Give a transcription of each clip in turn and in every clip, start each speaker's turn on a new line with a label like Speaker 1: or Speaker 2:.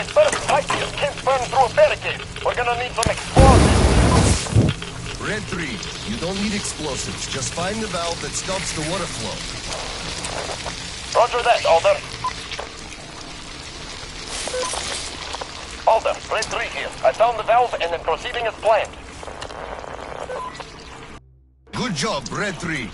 Speaker 1: first pipe just can't burn through a barricade. We're gonna need some explosives.
Speaker 2: Red 3, you don't need explosives. Just find the valve that stops the water flow.
Speaker 1: Roger that, Alder. Alder, Red 3 here. I found the valve and am proceeding as planned.
Speaker 2: Good job, Red 3.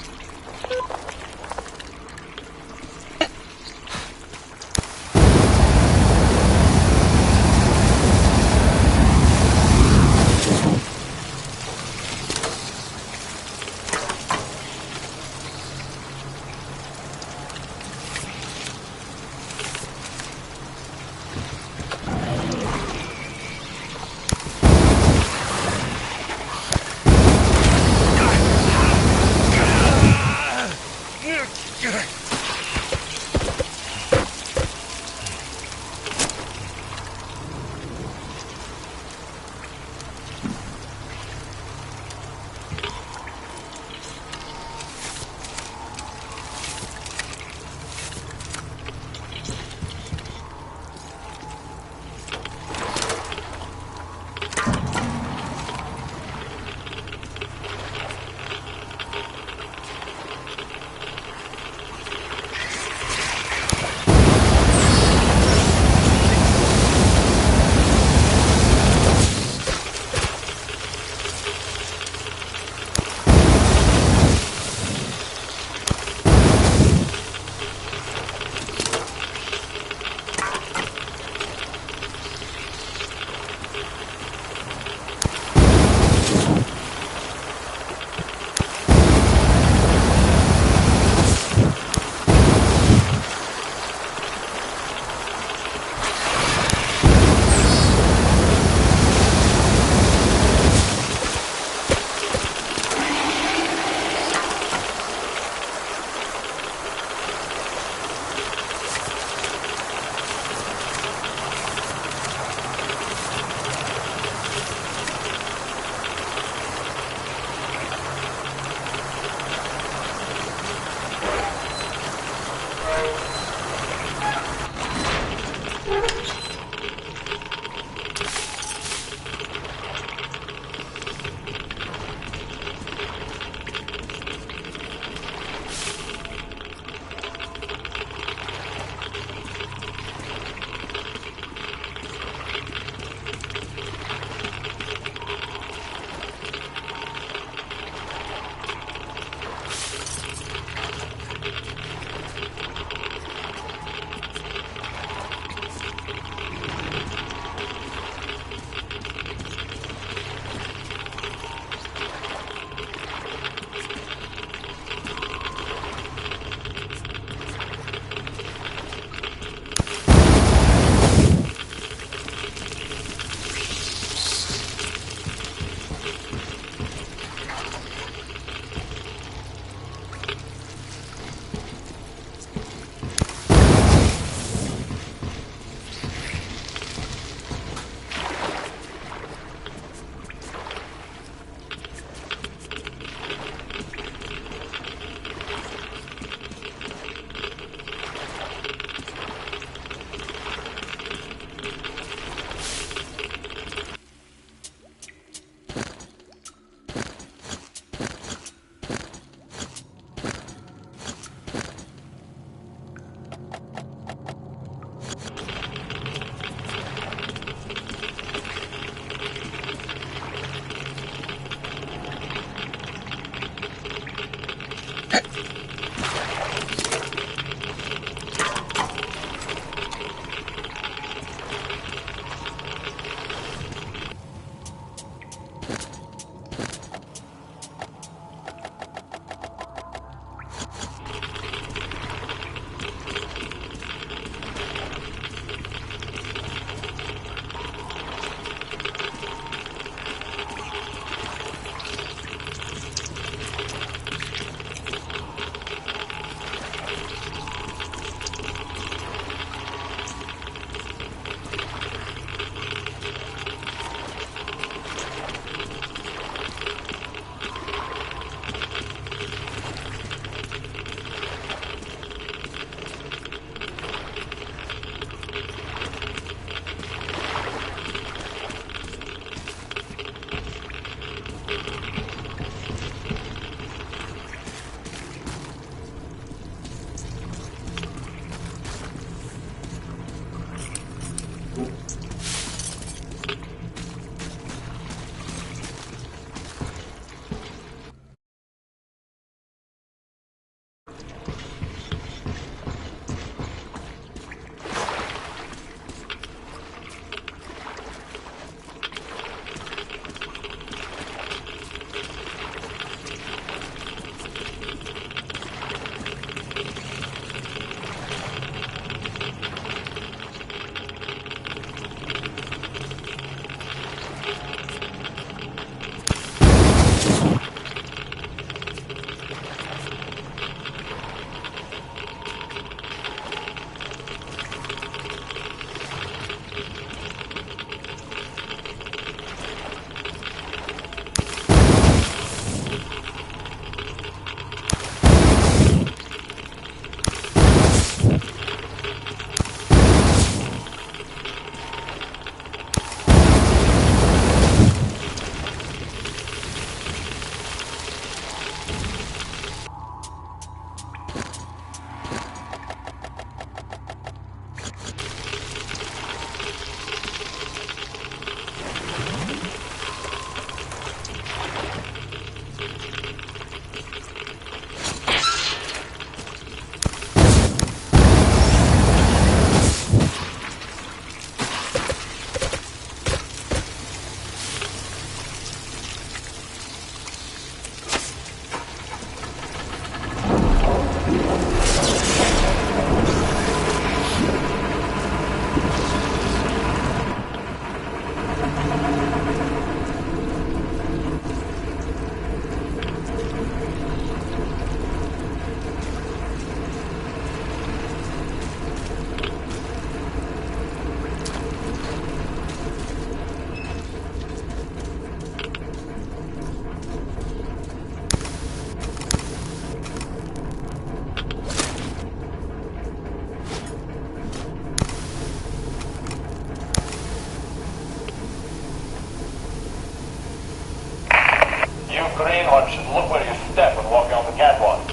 Speaker 1: cautious step when walking on the catwalk.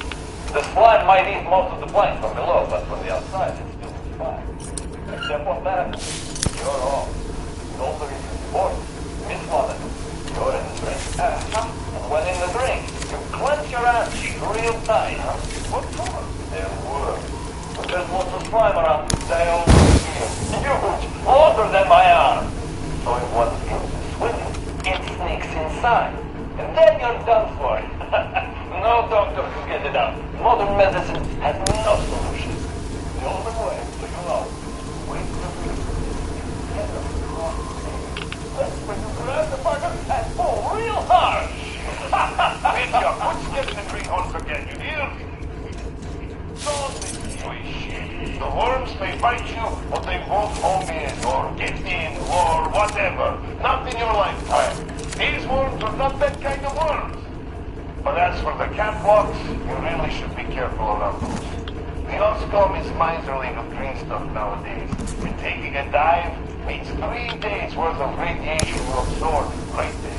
Speaker 1: The slime might eat most of the planks from below, but from the outside it's still fine. Except what that you're off. It's also important. Miss London, you're in the drink. And when in the drink, you clench your ass cheeks real tight. What for? They're worms. But there's lots of slime around. They'll huge, longer than my arm. So if one feels to swim, it sneaks inside. And then you're done for. No doctor can get it out. Modern medicine has no solution. The only way, so you know, wait till you get them across the stage. That's when you grab the bugger and pull real hard. Mitya, put skips and greenhorns again, you hear? Don't be sweet. The worms may bite you, but they won't home in, or get in, or whatever. Not in your lifetime. These worms are not that kind of worms. But as for the catwalks, you really should be careful around those. The Oscom is miserly with green stuff nowadays. And taking a dive means 3 days worth of radiation to absorb right there.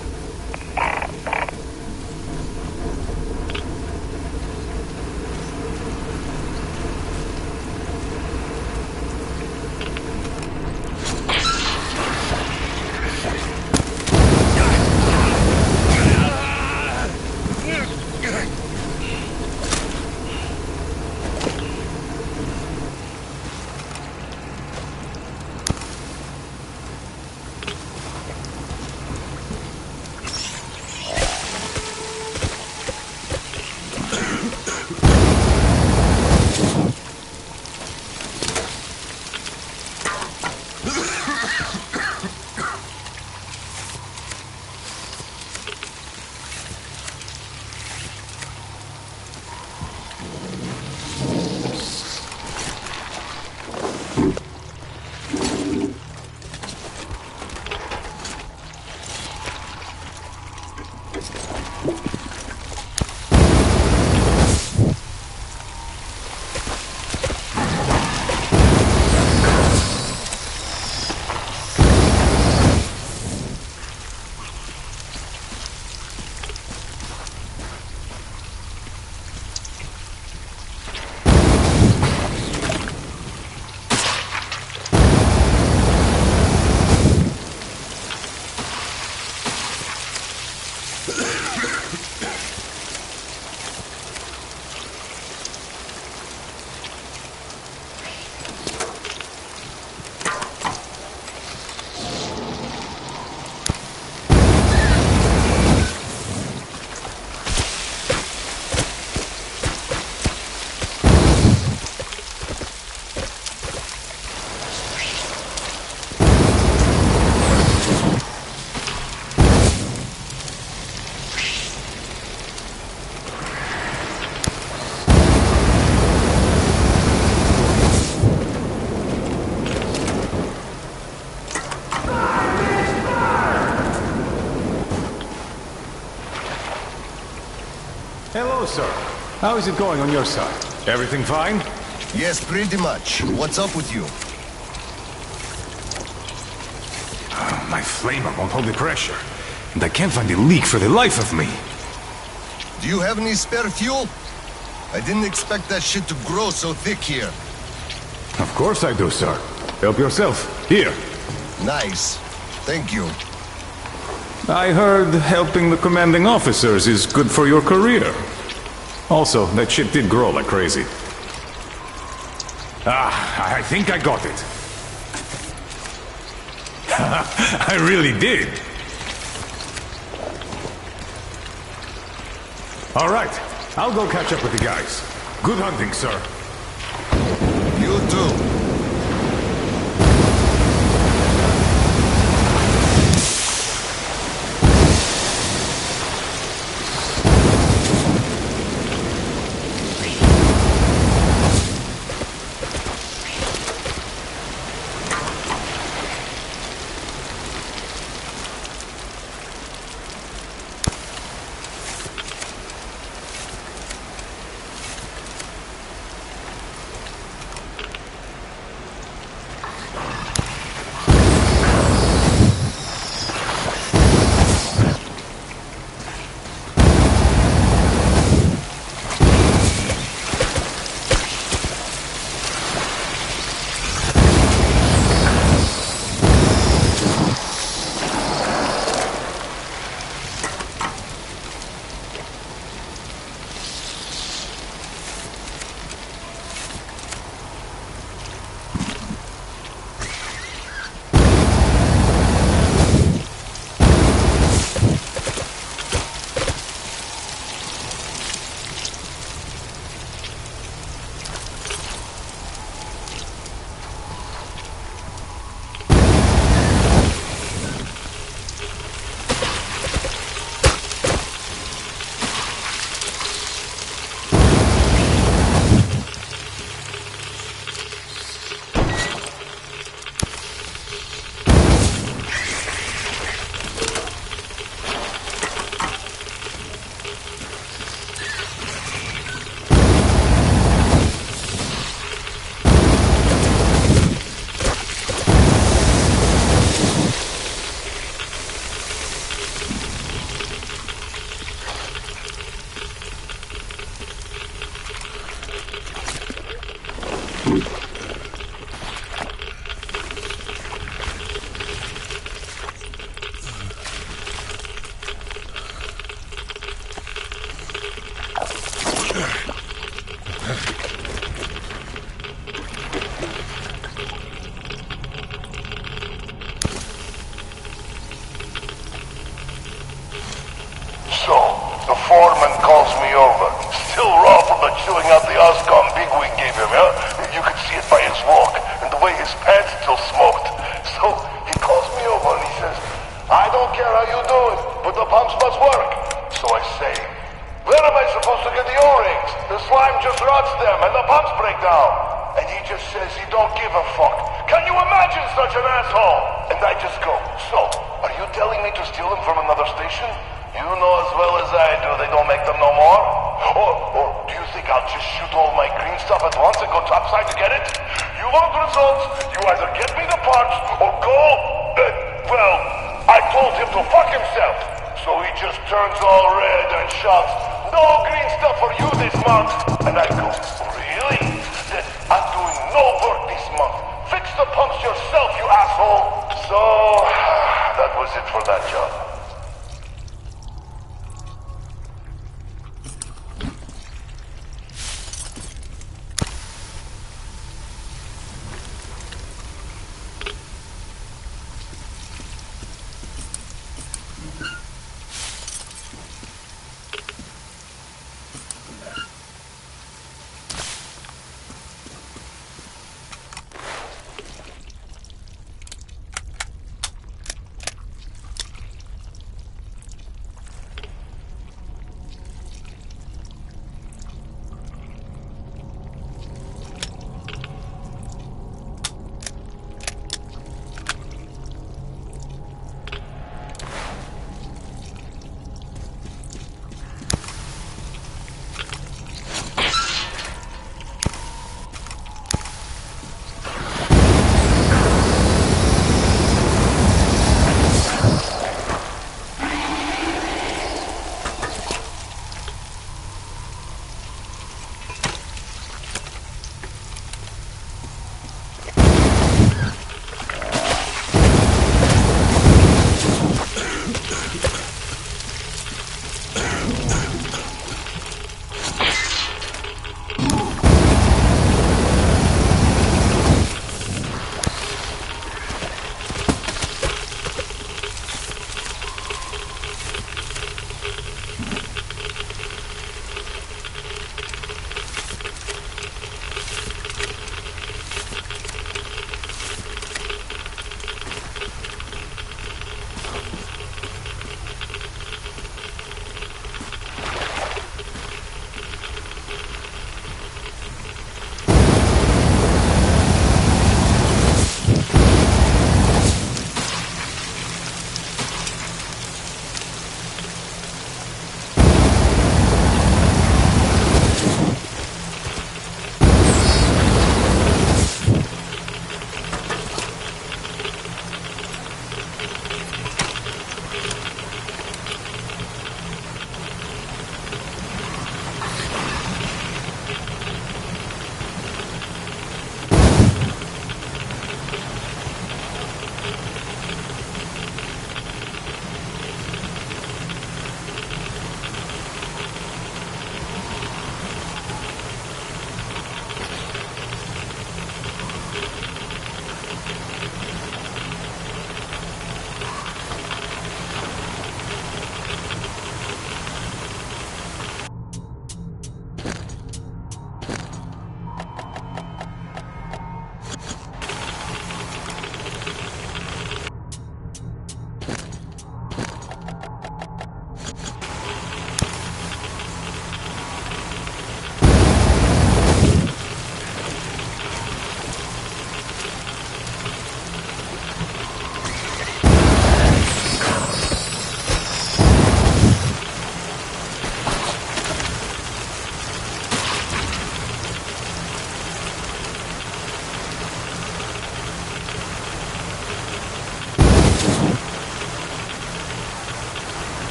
Speaker 3: Hello, sir. How is it going on your side? Everything fine?
Speaker 2: Yes, pretty much. What's up with you?
Speaker 3: My flamer won't hold the pressure. And I can't find the leak for the life of me.
Speaker 2: Do you have any spare fuel? I didn't expect that shit to grow so thick here.
Speaker 3: Of course I do, sir. Help yourself. Here.
Speaker 2: Nice. Thank you.
Speaker 3: I heard helping the commanding officers is good for your career. Also, that shit did grow like crazy. I think I got it. I really did. All right. I'll go catch up with the guys. Good hunting, sir.
Speaker 2: You too.
Speaker 4: calls me over. Still raw from the chewing out the Oscom bigwig gave him, huh? You could see it by his walk and the way his pants still smoked. So he calls me over and he says, I don't care how you do it, but the pumps must work. So I say, where am I supposed to get the O-rings? The slime just rots them and the pumps break down. And he just says he don't give a fuck. Can you imagine such an asshole? And I just go, so, are you telling me to steal them from another station? You know as well as I do they don't make them no more? Or do you think I'll just shoot all my green stuff at once and go topside to get it? You want results? You either get me the parts or go... well, I told him to fuck himself. So he just turns all red and shouts, no green stuff for you this month. And I go, really? Then I'm doing no work this month. Fix the pumps yourself, you asshole. So, that was it for that job.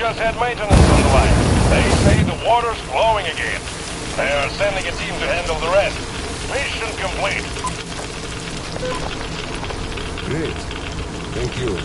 Speaker 5: just had maintenance on the line. They say the water's flowing again. They are sending a team to handle the rest. Mission complete.
Speaker 2: Great. Thank you.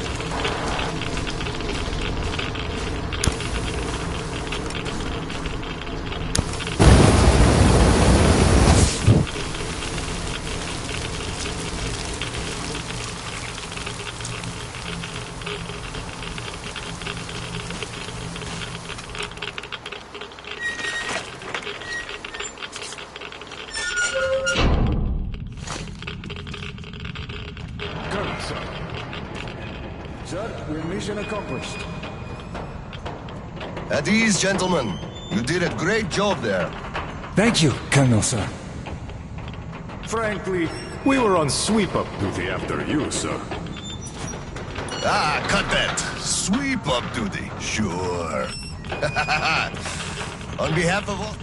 Speaker 3: Sir, we're mission accomplished.
Speaker 2: At ease, gentlemen. You did a great job there.
Speaker 6: Thank you, Colonel, sir.
Speaker 3: Frankly, we were on sweep-up duty after you, sir.
Speaker 2: Ah, cut that. Sweep-up duty. Sure. On behalf of all...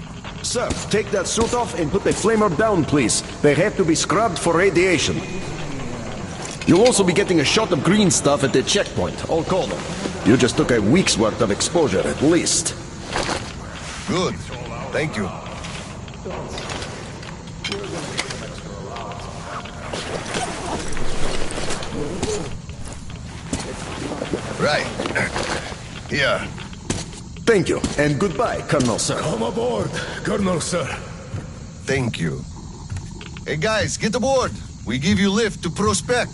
Speaker 7: Sir, take that suit off and put the flamer down, please. They have to be scrubbed for radiation. You'll also be getting a shot of green stuff at the checkpoint. I'll call them. You just took a week's worth of exposure, at least.
Speaker 2: Good. Thank you. Right. Here.
Speaker 7: Thank you, and goodbye, Colonel, sir.
Speaker 6: Come aboard, Colonel, sir.
Speaker 2: Thank you. Hey guys, get aboard. We give you lift to Prospect.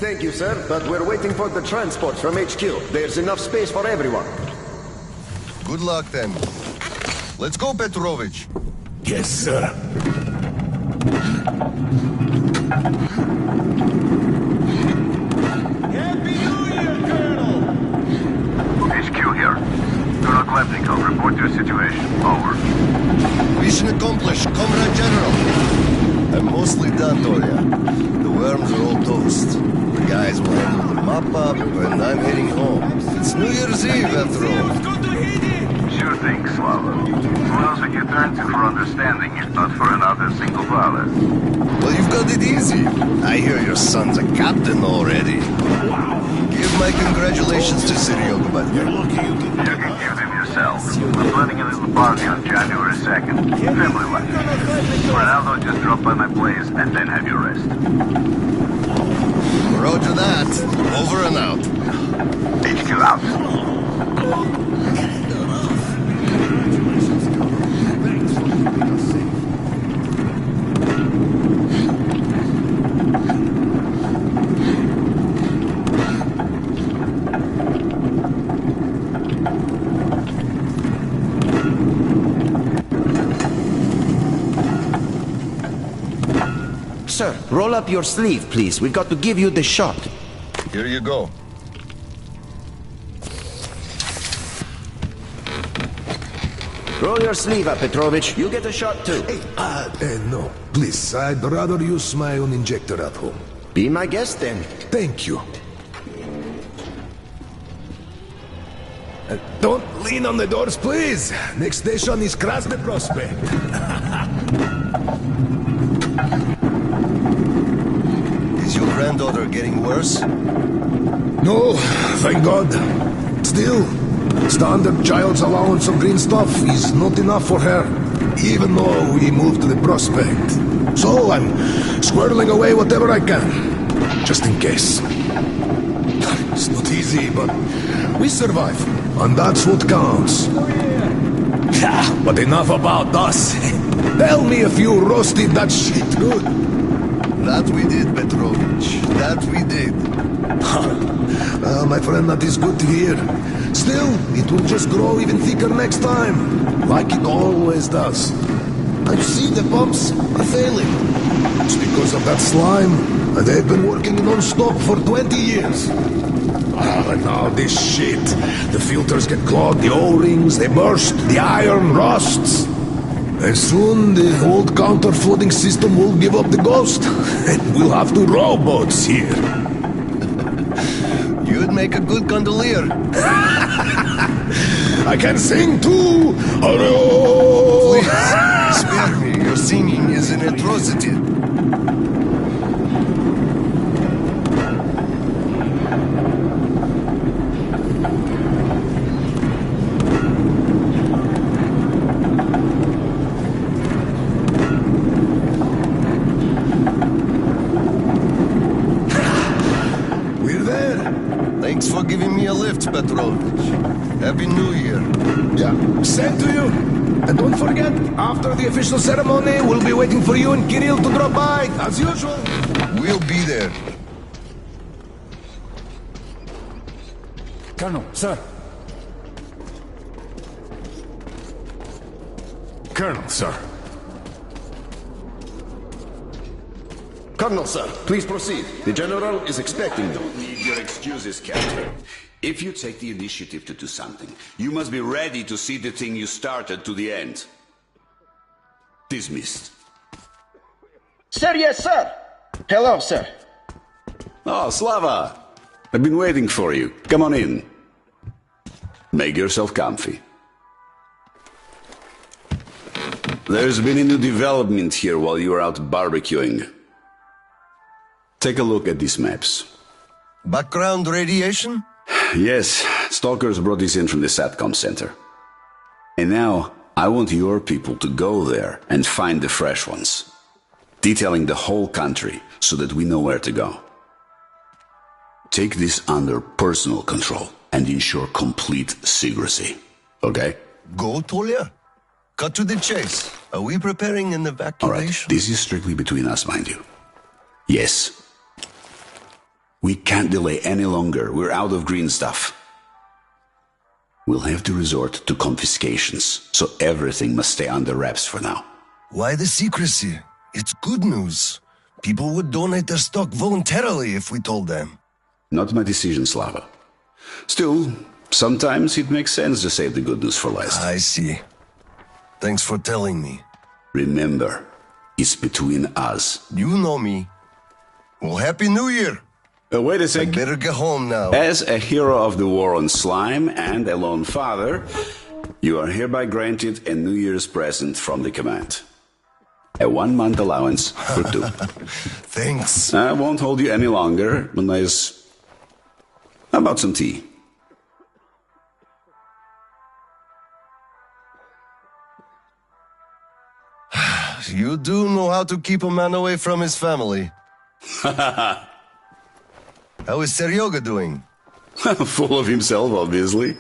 Speaker 7: Thank you, sir, but we're waiting for the transport from HQ. There's enough space for everyone.
Speaker 2: Good luck then. Let's go, Petrovich.
Speaker 6: Yes, sir.
Speaker 7: Happy New Year, Colonel!
Speaker 8: HQ here. Colonel Klepnikov, report your situation. Over.
Speaker 2: Mission accomplished, Comrade General. I'm mostly done, Toria. The worms are all toast. The guys will handle the mop-up, and I'm heading home. It's New Year's Eve, after all.
Speaker 8: Sure thing, Slava. Who else would you turn to for understanding if not for another single father?
Speaker 2: Well, you've got it easy. I hear your son's a captain already. Give my congratulations to Seryoga, but
Speaker 8: You can give them yourself. I'm planning a little party on January 2nd. Family-like. For now, though, just drop by my place and then have your rest.
Speaker 2: Roger that. Over and out.
Speaker 8: HQ out.
Speaker 7: Sir, roll up your sleeve, please. We've got to give you the shot.
Speaker 2: Here you go.
Speaker 7: Roll your sleeve up, Petrovich. You get a shot, too.
Speaker 6: No. Please, I'd rather use my own injector at home.
Speaker 7: Be my guest, then.
Speaker 6: Thank you. Don't lean on the doors, please. Next station is Krasny Prospect.
Speaker 2: Is your granddaughter getting worse?
Speaker 6: No, thank God. Still, standard child's allowance of green stuff is not enough for her, even though we moved to the Prospect. So I'm squirreling away whatever I can, just in case. It's not easy, but we survive, and that's what counts. But enough about us. Tell me if you roasted that shit good.
Speaker 2: That we did, Petrovich. That we did.
Speaker 6: Well, my friend, that is good to hear. Still, it will just grow even thicker next time, like it always does. I see the pumps are failing. It's because of that slime, and they've been working non-stop for 20 years. And now this shit. The filters get clogged, the O-rings, they burst, the iron rusts. And soon the old counter-flooding system will give up the ghost, and we'll have to rowboats here.
Speaker 2: You'd make a good gondolier.
Speaker 6: I can sing too! Hurrah!
Speaker 2: Please, spare me. Your singing is an atrocity. Petrovich. Happy New Year.
Speaker 6: Yeah, same to you. And don't forget, after the official ceremony, we'll be waiting for you and Kirill to drop by, as usual.
Speaker 2: We'll be there.
Speaker 3: Colonel, sir. Colonel, sir.
Speaker 7: Colonel, sir, please proceed. The General is expecting you.
Speaker 9: Don't need your excuses, Captain. If you take the initiative to do something, you must be ready to see the thing you started to the end. Dismissed.
Speaker 7: Sir, yes, sir. Hello, sir.
Speaker 9: Oh, Slava! I've been waiting for you. Come on in. Make yourself comfy. There's been a new development here while you were out barbecuing. Take a look at these maps.
Speaker 2: Background radiation?
Speaker 9: Yes, stalkers brought this in from the SATCOM center. And now, I want your people to go there and find the fresh ones. Detailing the whole country so that we know where to go. Take this under personal control and ensure complete secrecy. Okay?
Speaker 2: Go, Tolia? Cut to the chase. Are we preparing an evacuation?
Speaker 9: Alright, this is strictly between us, mind you. Yes. We can't delay any longer. We're out of green stuff. We'll have to resort to confiscations, so everything must stay under wraps for now.
Speaker 2: Why the secrecy? It's good news. People would donate their stock voluntarily if we told them.
Speaker 9: Not my decision, Slava. Still, sometimes it makes sense to save the good news for last.
Speaker 2: I see. Thanks for telling me.
Speaker 9: Remember, it's between us.
Speaker 2: You know me. Well, Happy New Year!
Speaker 9: Wait a
Speaker 2: I
Speaker 9: sec.
Speaker 2: better get home now.
Speaker 9: As a hero of the war on slime and a lone father, you are hereby granted a New Year's present from the command. A 1-month allowance for 2.
Speaker 2: Thanks.
Speaker 9: I won't hold you any longer. How about some tea?
Speaker 2: You do know how to keep a man away from his family. How is Seryoga doing?
Speaker 9: Full of himself, obviously.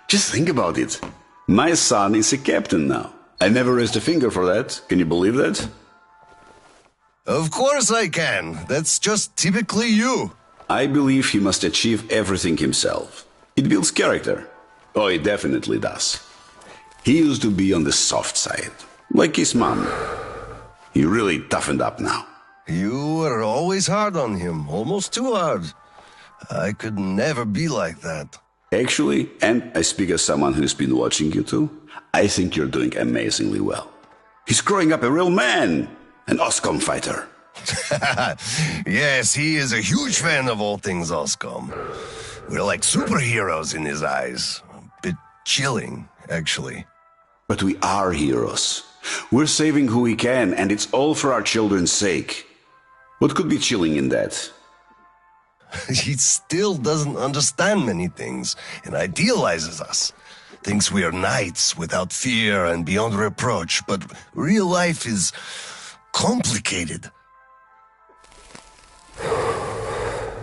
Speaker 9: Just think about it. My son is a captain now. I never raised a finger for that. Can you believe that?
Speaker 2: Of course I can. That's just typically you.
Speaker 9: I believe he must achieve everything himself. It builds character. Oh, it definitely does. He used to be on the soft side, like his mom. He really toughened up now.
Speaker 2: You were always hard on him, almost too hard. I could never be like that.
Speaker 9: Actually, and I speak as someone who's been watching you too, I think you're doing amazingly well. He's growing up a real man, an OSCOM fighter.
Speaker 2: Yes, he is a huge fan of all things OSCOM. We're like superheroes in his eyes. A bit chilling, actually.
Speaker 9: But we are heroes. We're saving who we can, and it's all for our children's sake. What could be chilling in that?
Speaker 2: He still doesn't understand many things and idealizes us. Thinks we are knights without fear and beyond reproach, but real life is complicated.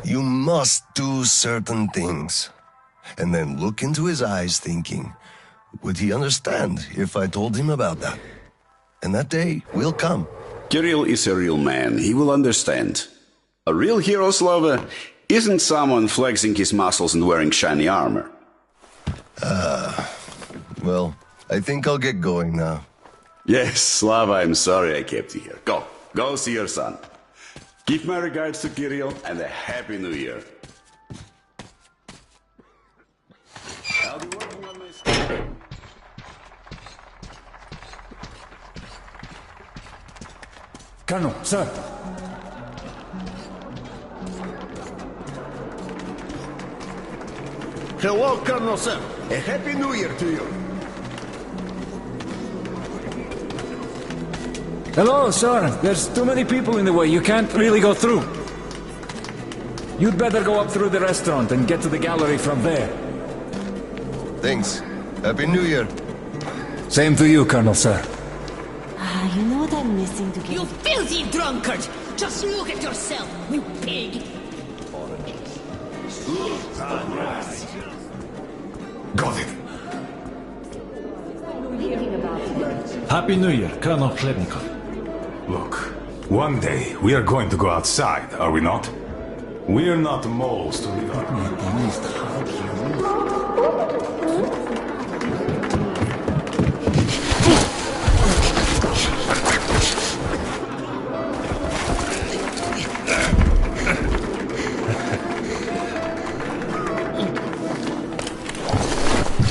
Speaker 2: You must do certain things, and then look into his eyes thinking, would he understand if I told him about that? And that day will come.
Speaker 9: Kirill is a real man. He will understand. A real hero, Slava, isn't someone flexing his muscles and wearing shiny armor.
Speaker 2: Well, I think I'll get going now.
Speaker 9: Yes, Slava, I'm sorry I kept you here. Go see your son. Give my regards to Kirill and a Happy New Year. I'll be working on my stuff.
Speaker 3: Colonel, sir.
Speaker 7: Hello, Colonel, sir. A Happy New Year to you.
Speaker 3: Hello, sir. There's too many people in the way. You can't really go through. You'd better go up through the restaurant and get to the gallery from there.
Speaker 2: Thanks. Happy New Year.
Speaker 3: Same to you, Colonel, sir.
Speaker 10: You know what I'm missing to get...
Speaker 11: You filthy drunkard! Just look at yourself, you pig!
Speaker 12: Got it.
Speaker 13: Happy New Year, Colonel Khleebnikov.
Speaker 12: Look, one day we are going to go outside, are we not? We are not moles to live our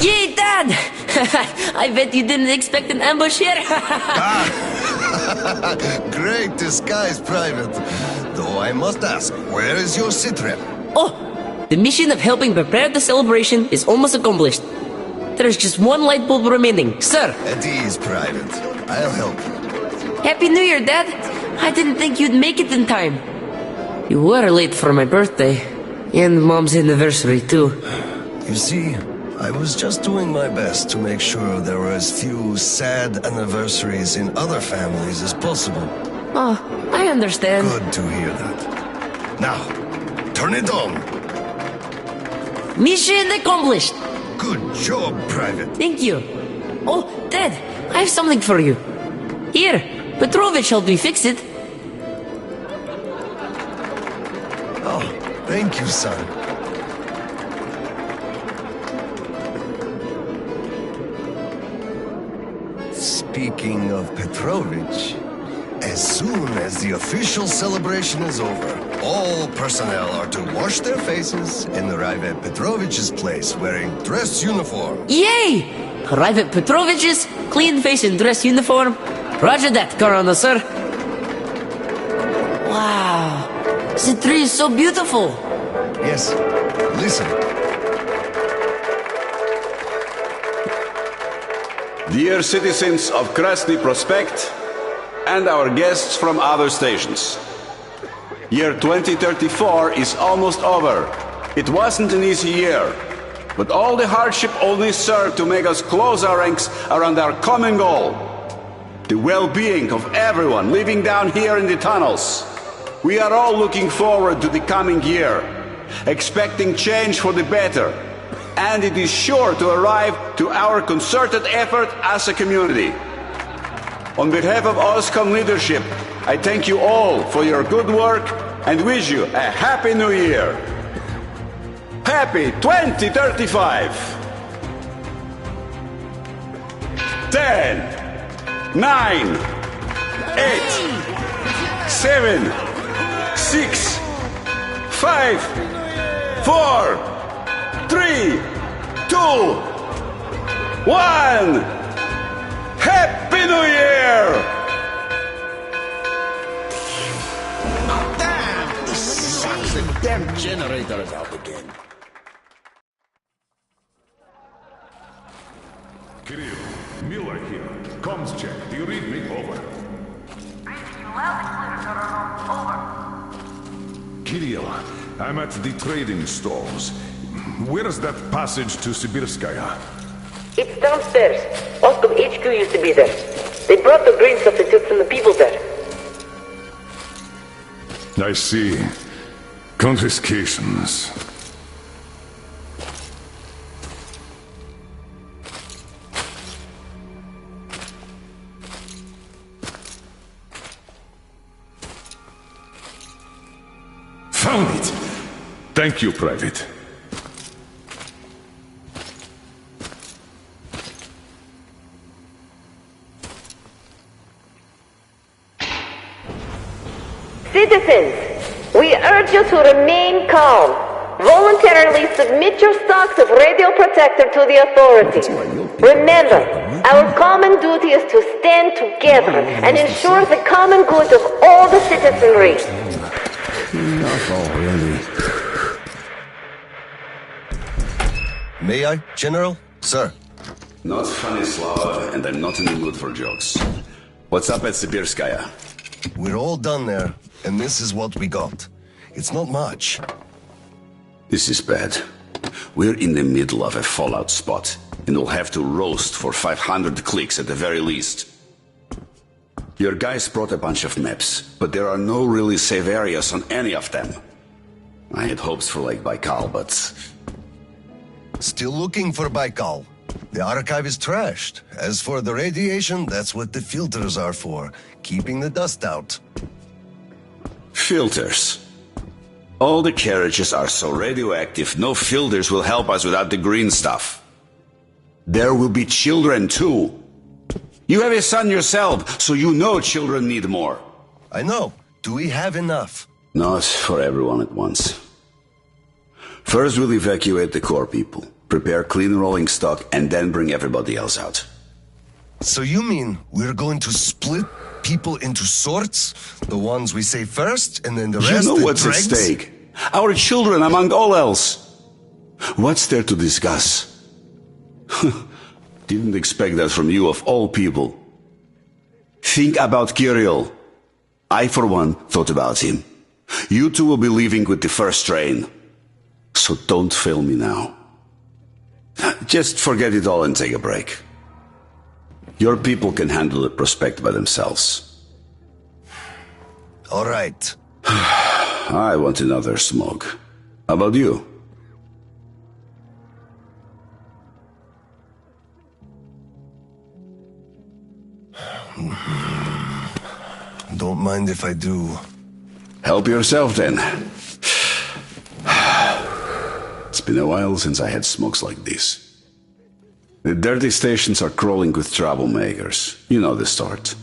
Speaker 14: Yay, Dad! I bet you didn't expect an ambush here.
Speaker 2: Great disguise, Private. Though I must ask, where is your sitrep?
Speaker 14: Oh, the mission of helping prepare the celebration is almost accomplished. There's just one light bulb remaining, sir.
Speaker 2: At ease, Private. I'll help you.
Speaker 14: Happy New Year, Dad. I didn't think you'd make it in time. You were late for my birthday. And Mom's anniversary, too.
Speaker 2: You see, I was just doing my best to make sure there were as few sad anniversaries in other families as possible.
Speaker 14: Oh, I understand.
Speaker 2: Good to hear that. Now, turn it on.
Speaker 14: Mission accomplished.
Speaker 2: Good job, Private.
Speaker 14: Thank you. Oh, Dad, I have something for you. Here, Petrovich helped me fix it.
Speaker 2: Oh, thank you, son. Speaking of Petrovich, as soon as the official celebration is over, all personnel are to wash their faces and arrive at Petrovich's place wearing dress uniform.
Speaker 14: Yay! Arrive at Petrovich's, clean face and dress uniform. Roger that, Corona, sir. Wow, the tree is so beautiful.
Speaker 2: Yes, listen.
Speaker 9: Dear citizens of Krasny Prospect and our guests from other stations. Year 2034 is almost over. It wasn't an easy year, but all the hardship only served to make us close our ranks around our common goal. The well-being of everyone living down here in the tunnels. We are all looking forward to the coming year, expecting change for the better. And it is sure to arrive to our concerted effort as a community. On behalf of OSCOM leadership, I thank you all for your good work and wish you a Happy New Year. Happy 2035! 10, 9, 8, 7, 6, 5, 4, 3, 2, 1! Happy New Year!
Speaker 7: Damn! The damn generator is out again.
Speaker 12: Kirill, Miller here. Comms check. Do you read me? Over.
Speaker 8: Over.
Speaker 12: Kirill, I'm at the trading stalls. Where's that passage to Sibirskaya?
Speaker 14: It's downstairs. Oscom HQ used to be there. They brought the green substitute from the people there.
Speaker 12: I see. Confiscations. Found it! Thank you, Private.
Speaker 15: Citizens, we urge you to remain calm. Voluntarily submit your stocks of radio protector to the authorities. Remember, our common duty is to stand together and ensure the common good of all the citizenry.
Speaker 7: Not already.
Speaker 2: May I, General? Sir.
Speaker 9: Not funny, Slava, and I'm not in the mood for jokes. What's up at Sibirskaya?
Speaker 2: We're all done there, and this is what we got. It's not much.
Speaker 9: This is bad. We're in the middle of a fallout spot, and we'll have to roast for 500 clicks at the very least. Your guys brought a bunch of maps, but there are no really safe areas on any of them. I had hopes for Lake Baikal, but
Speaker 2: Still looking for Baikal. The archive is trashed. As for the radiation, that's what the filters are for. Keeping the dust out.
Speaker 9: Filters. All the carriages are so radioactive, no filters will help us without the green stuff. There will be children too. You have a son yourself, so you know children need more.
Speaker 2: I know. Do we have enough?
Speaker 9: Not for everyone at once. First we'll evacuate the core people, prepare clean rolling stock, and then bring everybody else out.
Speaker 2: So you mean we're going to split people into sorts? The ones we save first, and then the rest...
Speaker 9: You know what's at
Speaker 2: dregs?
Speaker 9: stake. Our children among all else. What's there to discuss? Didn't expect that from you of all people. Think about Kirill. I, for one, thought about him. You two will be leaving with the first train. So don't fail me now. Just forget it all and take a break. Your people can handle the prospect by themselves.
Speaker 2: All right.
Speaker 9: I want another smoke. How about you?
Speaker 2: Don't mind if I do.
Speaker 9: Help yourself then. It's been a while since I had smokes like this. The dirty stations are crawling with troublemakers. You know the sort.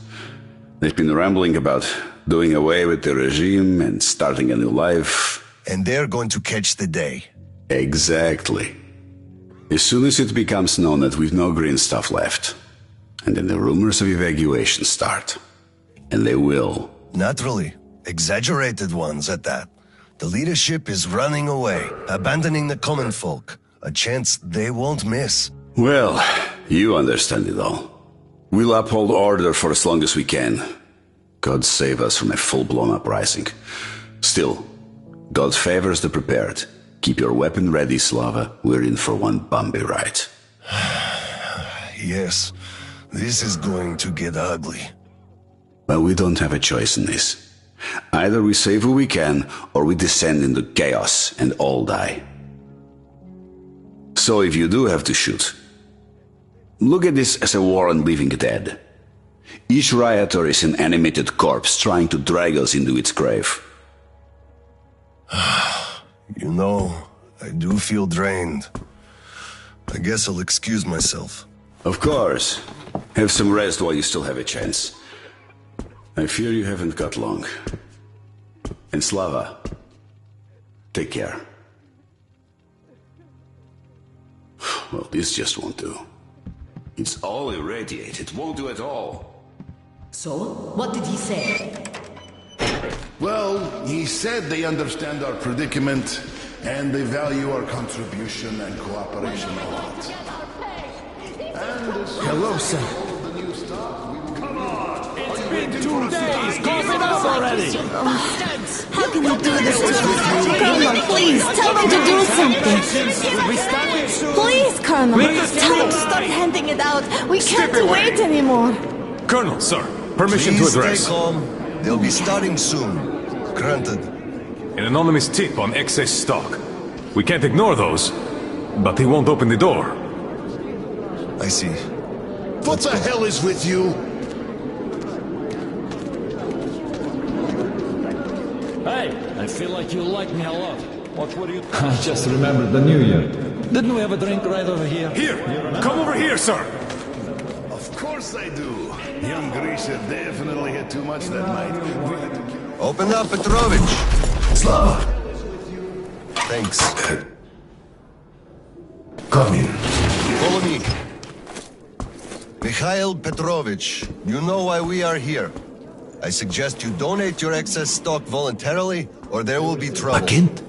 Speaker 9: They've been rambling about doing away with the regime and starting a new life.
Speaker 2: And they're going to catch the day.
Speaker 9: Exactly. As soon as it becomes known that we've no green stuff left, and then the rumors of evacuation start. And they will.
Speaker 2: Naturally. Exaggerated ones at that. The leadership is running away, abandoning the common folk. A chance they won't miss.
Speaker 9: Well, you understand it all. We'll uphold order for as long as we can. God save us from a full-blown uprising. Still, God favors the prepared. Keep your weapon ready, Slava. We're in for one bumpy ride.
Speaker 2: Yes, this is going to get ugly.
Speaker 9: But we don't have a choice in this. Either we save who we can, or we descend into chaos and all die. So if you do have to shoot, look at this as a war on living dead. Each rioter is an animated corpse trying to drag us into its grave.
Speaker 2: You know, I do feel drained. I guess I'll excuse myself.
Speaker 9: Of course. Have some rest while you still have a chance. I fear you haven't got long. And Slava, take care. Well, this just won't do. It's all irradiated, won't do at all.
Speaker 11: So, what did he say?
Speaker 6: Well, he said they understand our predicament and they value our contribution and cooperation a lot.
Speaker 13: Hello, sir.
Speaker 5: Come on! It's been
Speaker 13: 2 days! Cough it up already!
Speaker 10: How can you do this to us? Colonel, please, tell them to do something. Please, Colonel, tell them to stop handing it out. We can't wait anymore.
Speaker 12: Colonel, sir, permission to address.
Speaker 2: Stay calm. They'll be starting soon. Granted.
Speaker 12: An anonymous tip on excess stock. We can't ignore those, but he won't open the door.
Speaker 2: I see.
Speaker 6: What the hell is with you?
Speaker 13: Hey, I feel like you like me a lot. What were you... I just remembered the New Year. Didn't we have a drink right over here?
Speaker 12: Here! Come over here, sir!
Speaker 6: Of course I do. Young Grisha definitely had too much that night.
Speaker 2: Open up, Petrovich.
Speaker 6: Slava!
Speaker 2: Thanks.
Speaker 6: Come in.
Speaker 2: Follow me. Mikhail Petrovich, you know why we are here. I suggest you donate your excess stock voluntarily, or there will be trouble.
Speaker 6: I can't?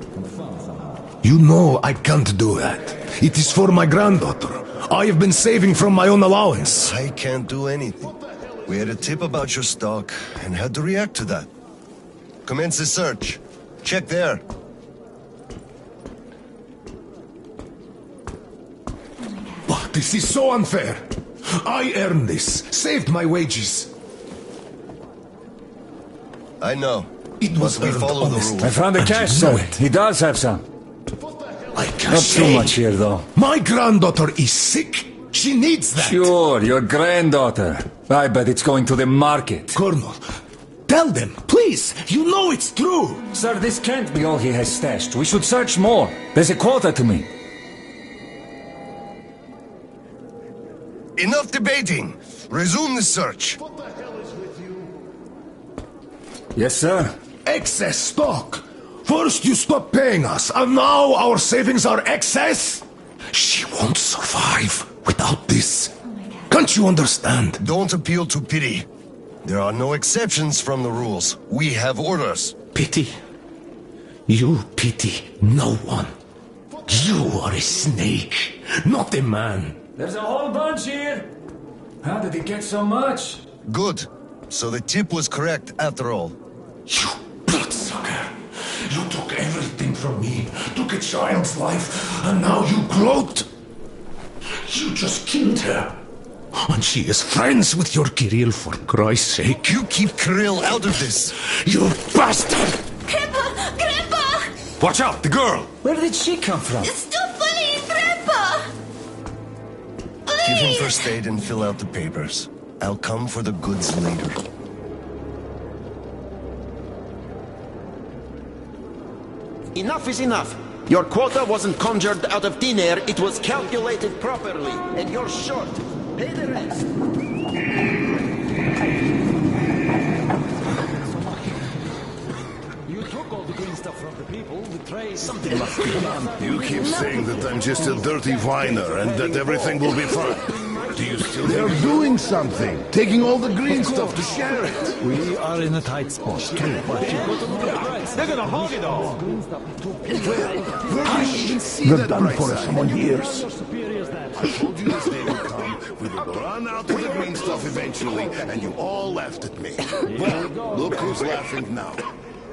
Speaker 6: You know I can't do that. It is for my granddaughter. I have been saving from my own allowance.
Speaker 2: I can't do anything. We had a tip about your stock, and had to react to that. Commence the search. Check there.
Speaker 6: But this is so unfair. I earned this, saved my wages.
Speaker 2: I know.
Speaker 6: It was
Speaker 2: but we
Speaker 6: earned
Speaker 2: follow the
Speaker 6: honestly.
Speaker 2: rules.
Speaker 3: I found the cash, sir. He does have some.
Speaker 6: I can't
Speaker 3: Not too much here, though.
Speaker 6: My granddaughter is sick. She needs that.
Speaker 3: Sure, your granddaughter. I bet it's going to the market.
Speaker 6: Colonel, tell them, please. You know it's true.
Speaker 3: Sir, this can't be all he has stashed. We should search more. There's a quota to me.
Speaker 2: Enough debating. Resume the search.
Speaker 3: Yes, sir.
Speaker 6: Excess stock. First you stop paying us, and now our savings are excess? She won't survive without this. Can't you understand?
Speaker 2: Don't appeal to pity. There are no exceptions from the rules. We have orders.
Speaker 6: Pity? You pity no one. You are a snake, not a man.
Speaker 3: There's a whole bunch here. How did he get so much?
Speaker 2: Good. So the tip was correct after all.
Speaker 6: You bloodsucker! You took everything from me, took a child's life, and now you gloat! You just killed her. And she is friends with your Kirill, for Christ's sake.
Speaker 2: You keep Kirill out of this.
Speaker 6: You bastard!
Speaker 10: Grandpa! Grandpa!
Speaker 12: Watch out, the girl!
Speaker 3: Where did she come from?
Speaker 10: Stop bullying Grandpa!
Speaker 2: Give him
Speaker 10: Please!
Speaker 2: first aid and fill out the papers. I'll come for the goods later.
Speaker 7: Enough is enough. Your quota wasn't conjured out of thin air, it was calculated properly, and you're short. Pay the rest.
Speaker 13: You took all the green stuff from the people, the trays.
Speaker 7: Something must be done.
Speaker 12: You keep saying that I'm just a dirty whiner and that everything will be fine. Do you still
Speaker 6: They're
Speaker 12: think
Speaker 6: doing something, taking all the green stuff to share it.
Speaker 13: We are in a tight spot. True, but you go to the right.
Speaker 5: They're gonna hog it all.
Speaker 6: They've done for us for years.
Speaker 12: I told you this day would come, we would run out of the green stuff eventually, and you all laughed at me. Well, look who's laughing now.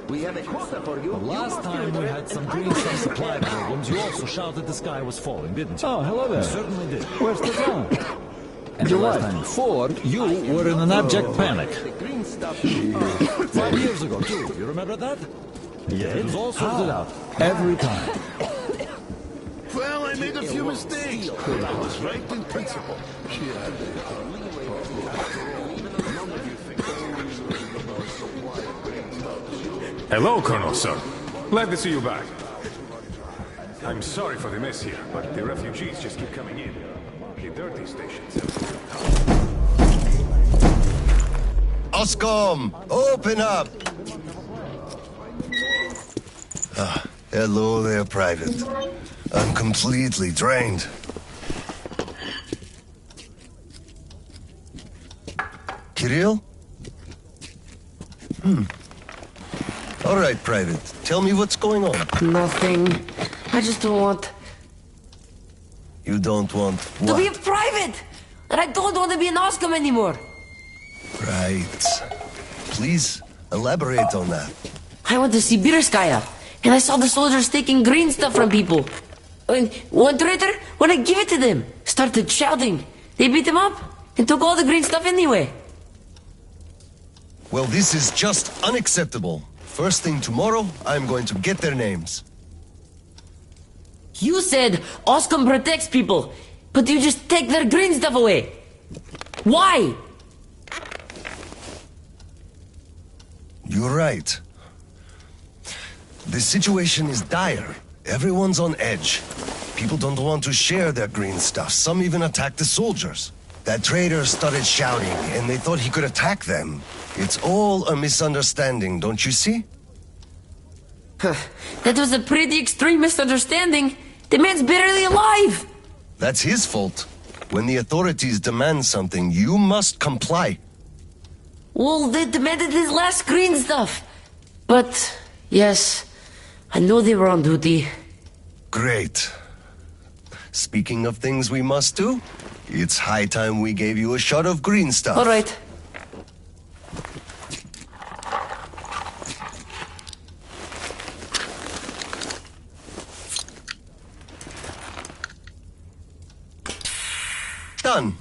Speaker 7: We have a quota for you.
Speaker 13: Last time we had some green stuff supply problems, you also shouted the sky was falling, didn't you? Oh, hello there. You certainly did. Where's the town? And the last time before, you were in an abject panic. 5 years ago, too. You remember that? Yeah, it was all sorted out. Every time.
Speaker 12: Well, I made a few mistakes, but I was right in principle.
Speaker 16: Hello, Colonel, sir. Glad to see you back. I'm sorry for the mess here, but the refugees just keep coming in. The dirty stations.
Speaker 2: Oscom, open up! Hello there, Private. I'm completely drained. Kirill? All right, Private. Tell me what's going on.
Speaker 14: Nothing. I just don't want
Speaker 2: You don't want
Speaker 14: to
Speaker 2: what?
Speaker 14: be a private! And I don't want to be an Oscom anymore!
Speaker 2: Right. Please, elaborate on that.
Speaker 14: I went to Sibirskaya, and I saw the soldiers taking green stuff from people. And one traitor, when I give it to them, started shouting. They beat him up and took all the green stuff anyway.
Speaker 2: Well, this is just unacceptable. First thing tomorrow, I'm going to get their names.
Speaker 14: You said Oscom protects people, but you just take their green stuff away. Why?
Speaker 2: You're right. The situation is dire. Everyone's on edge. People don't want to share their green stuff. Some even attack the soldiers. That traitor started shouting, and they thought he could attack them. It's all a misunderstanding, don't you see?
Speaker 14: That was a pretty extreme misunderstanding. The man's barely alive.
Speaker 2: That's his fault. When the authorities demand something, you must comply.
Speaker 14: Well, they demanded his last green stuff. But, yes, I know they were on duty.
Speaker 2: Great. Speaking of things we must do, it's high time we gave you a shot of green stuff.
Speaker 14: All right.
Speaker 2: Done.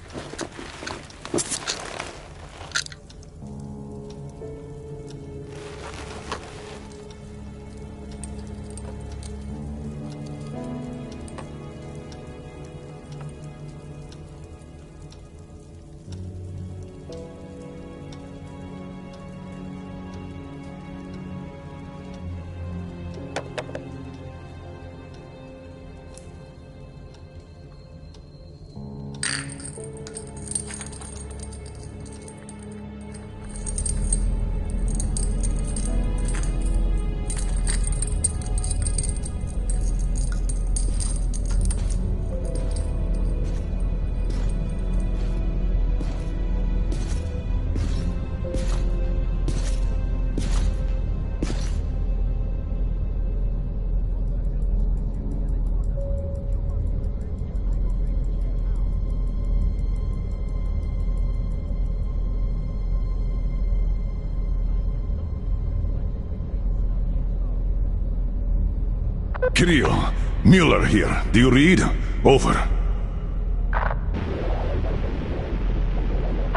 Speaker 12: Kirill, Mueller here. Do you read? Over.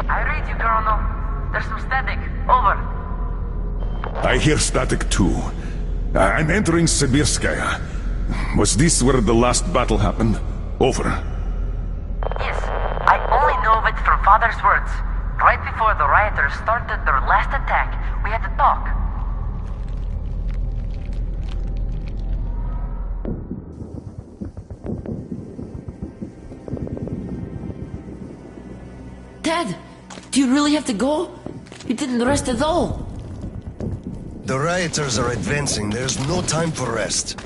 Speaker 17: I read you, Colonel. There's some static. Over.
Speaker 12: I hear static too. I'm entering Sibirskaya. Was this where the last battle happened? Over.
Speaker 17: Yes, I only know of it from Father's words. Right before the rioters started their last attack, we had to talk.
Speaker 14: Dad, do you really have to go? You didn't rest at all.
Speaker 2: The rioters are advancing. There's no time for rest.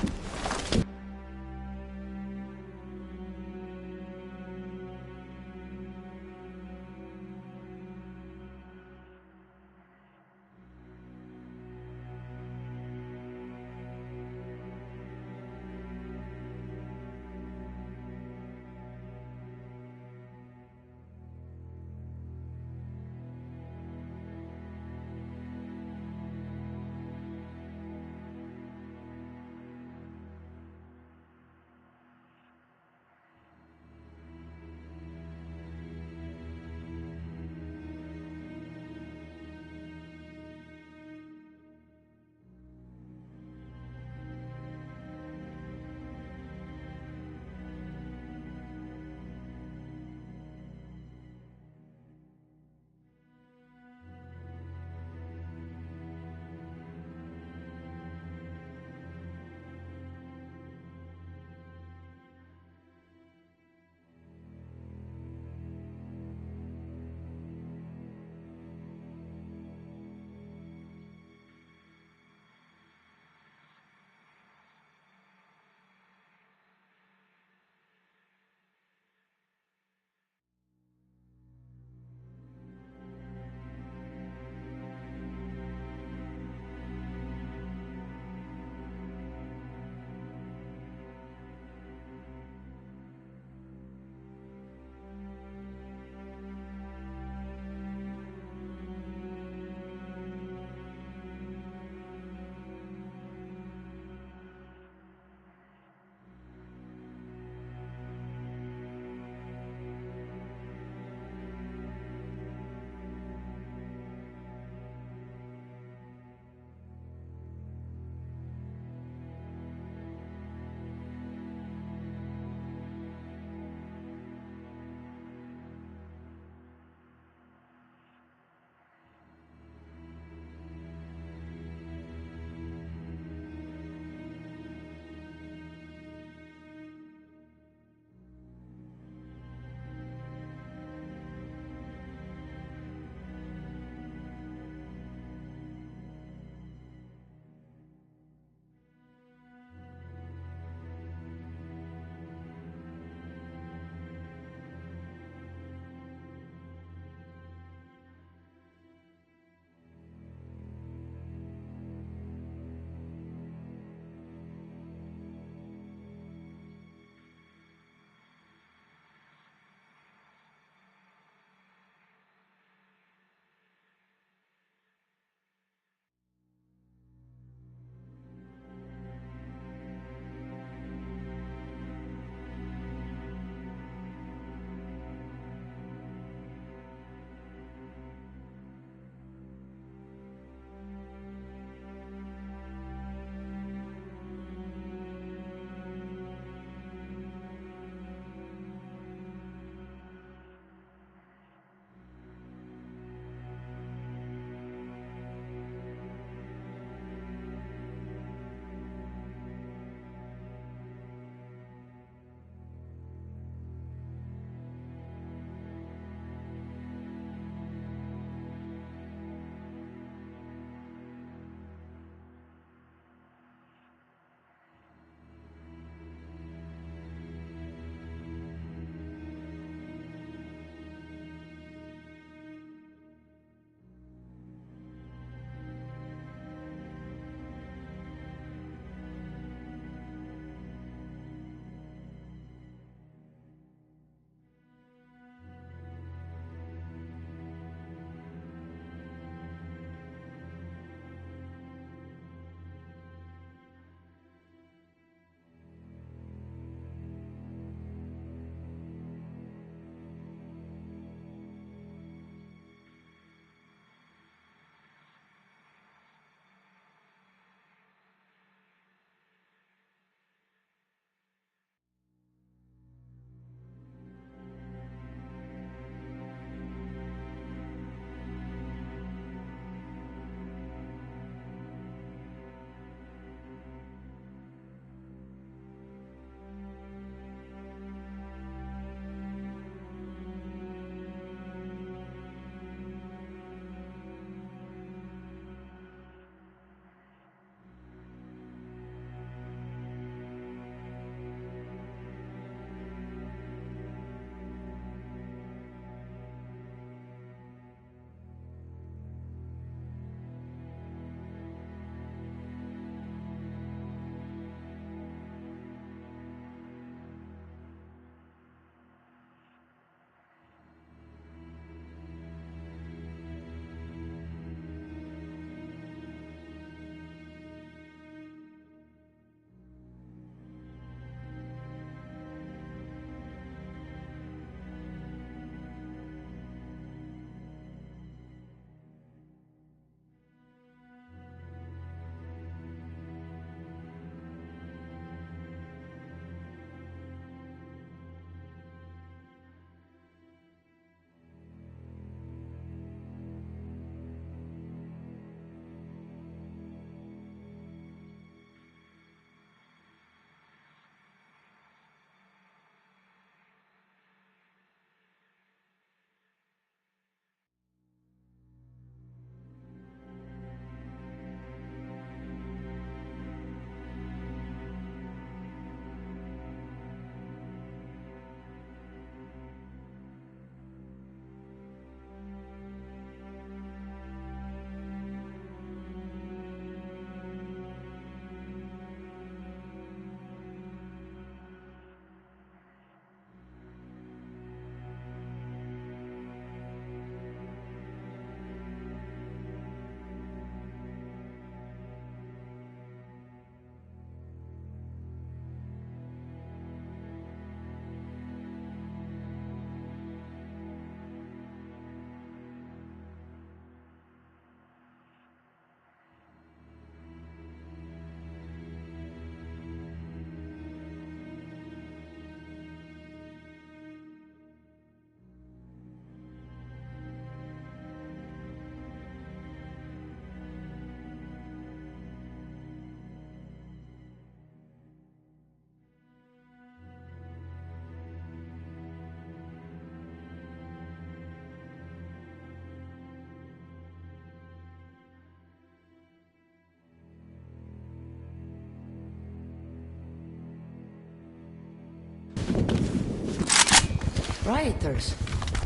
Speaker 14: Rioters.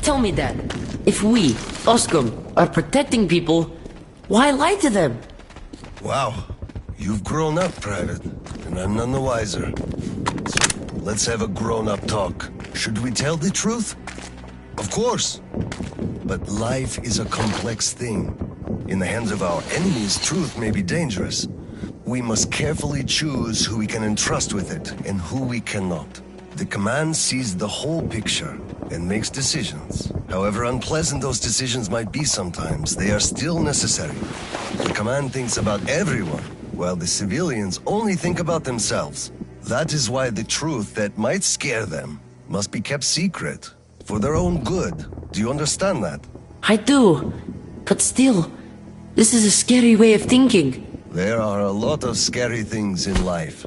Speaker 14: Tell me that. If we, Oscom, are protecting people, why lie to them?
Speaker 2: Wow. You've grown up, Private, and I'm none the wiser. So, let's have a grown-up talk. Should we tell the truth? Of course. But life is a complex thing. In the hands of our enemies, truth may be dangerous. We must carefully choose who we can entrust with it and who we cannot. The command sees the whole picture and makes decisions. However unpleasant those decisions might be sometimes, they are still necessary. The command thinks about everyone, while the civilians only think about themselves. That is why the truth that might scare them must be kept secret, for their own good. Do you understand that?
Speaker 14: I do. But still, this is a scary way of thinking.
Speaker 2: There are a lot of scary things in life.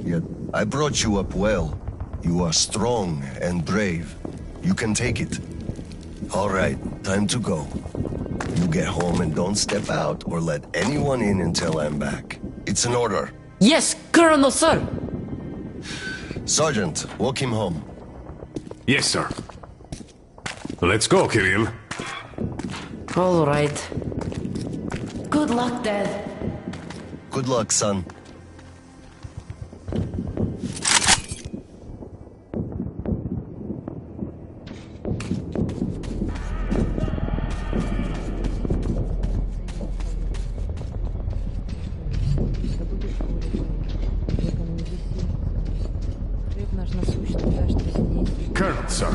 Speaker 2: Yet, I brought you up well. You are strong and brave. You can take it. All right, time to go. You get home and don't step out or let anyone in until I'm back. It's an order.
Speaker 14: Yes, Colonel, sir.
Speaker 2: Sergeant, walk him home.
Speaker 16: Yes, sir. Let's go, Kirill.
Speaker 14: All right. Good luck, Dad.
Speaker 2: Good luck, son.
Speaker 16: Colonel, sir.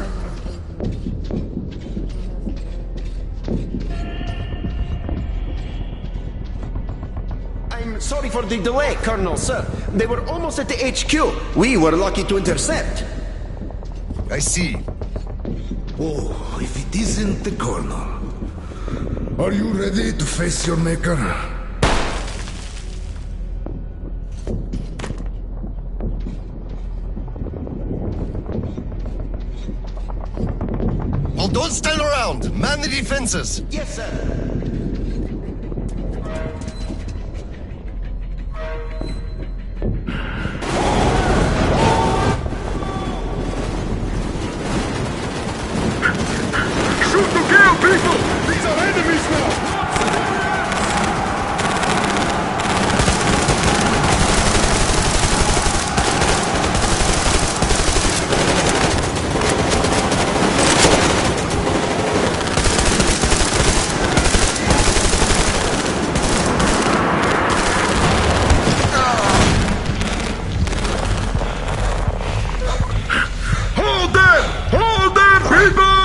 Speaker 7: I'm sorry for the delay, Colonel, sir. They were almost at the HQ. We were lucky to intercept.
Speaker 2: I see.
Speaker 6: Oh, if it isn't the Colonel. Are you ready to face your maker?
Speaker 2: Well, don't stand around! Man the defenses!
Speaker 7: Yes, sir.
Speaker 12: Shoot to kill, people! These are enemies now! Hold them! Hold them, people!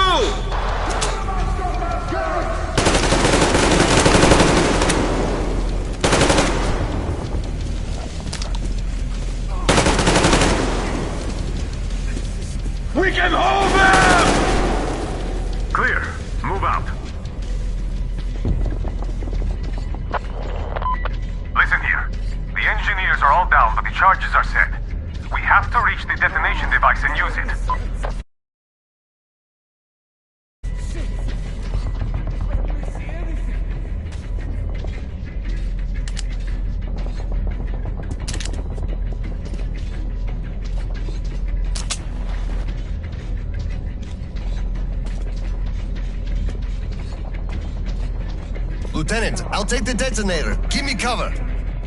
Speaker 12: We can hold them!
Speaker 5: Clear. Move out. Listen here. The engineers are all down, but the charges are set. We have to reach the detonation device and use it.
Speaker 2: Lieutenant, I'll take the detonator. Give me cover.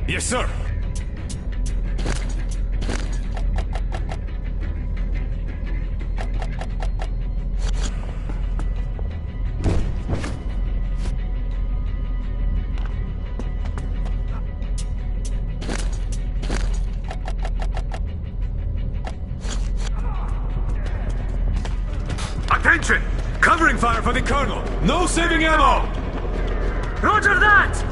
Speaker 16: Yes, sir. Attention! Covering fire for the Colonel! No saving ammo!
Speaker 18: Roger that!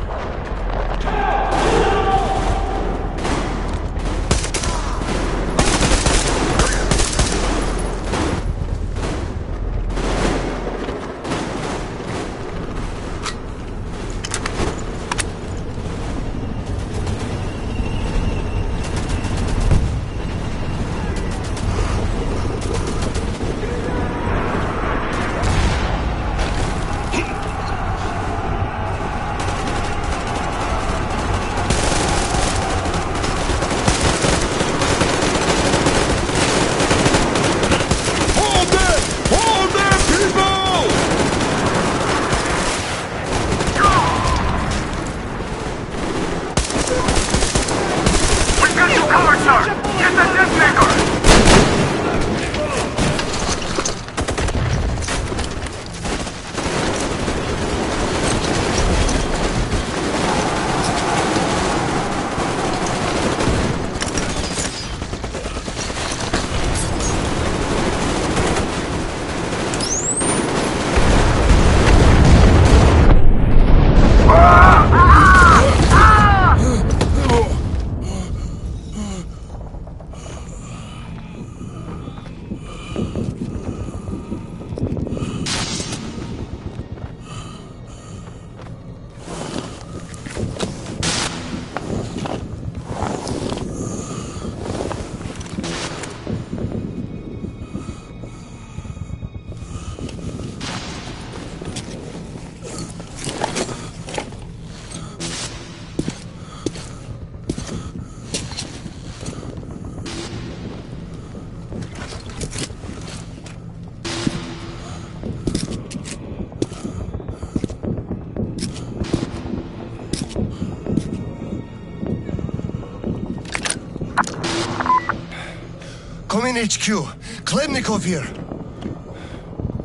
Speaker 2: Come in, HQ. Khlebnikov here.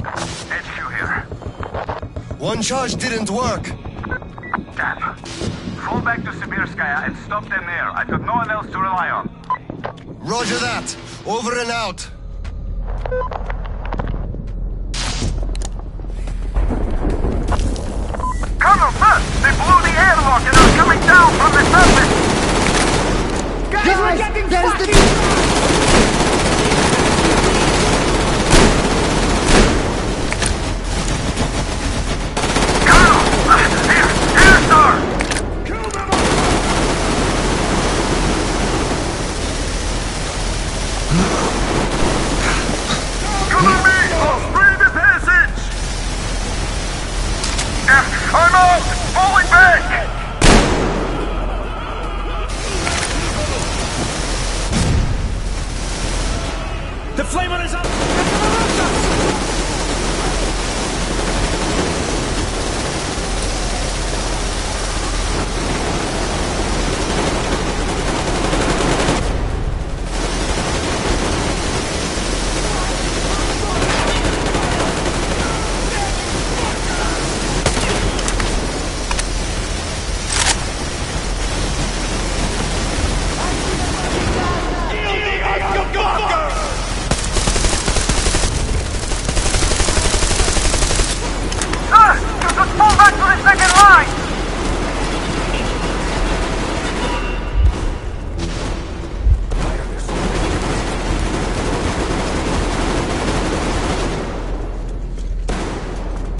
Speaker 8: HQ here.
Speaker 2: One charge didn't work.
Speaker 8: Damn. Fall back to Sibirskaya and stop them there. I've got no one else to rely on.
Speaker 2: Roger that. Over and out.
Speaker 8: Colonel, sir! They blew the airlock and are coming down from the surface!
Speaker 18: Guys, we're getting fucking...
Speaker 8: I'm out! Falling back!
Speaker 18: The flamer is up!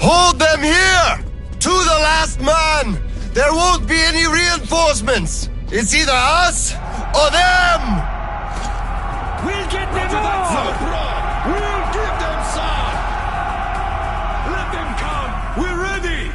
Speaker 2: Hold them here! To the last man! There won't be any reinforcements! It's either us or them!
Speaker 18: We'll get them all!
Speaker 12: We'll give them some! Let them come! We're ready!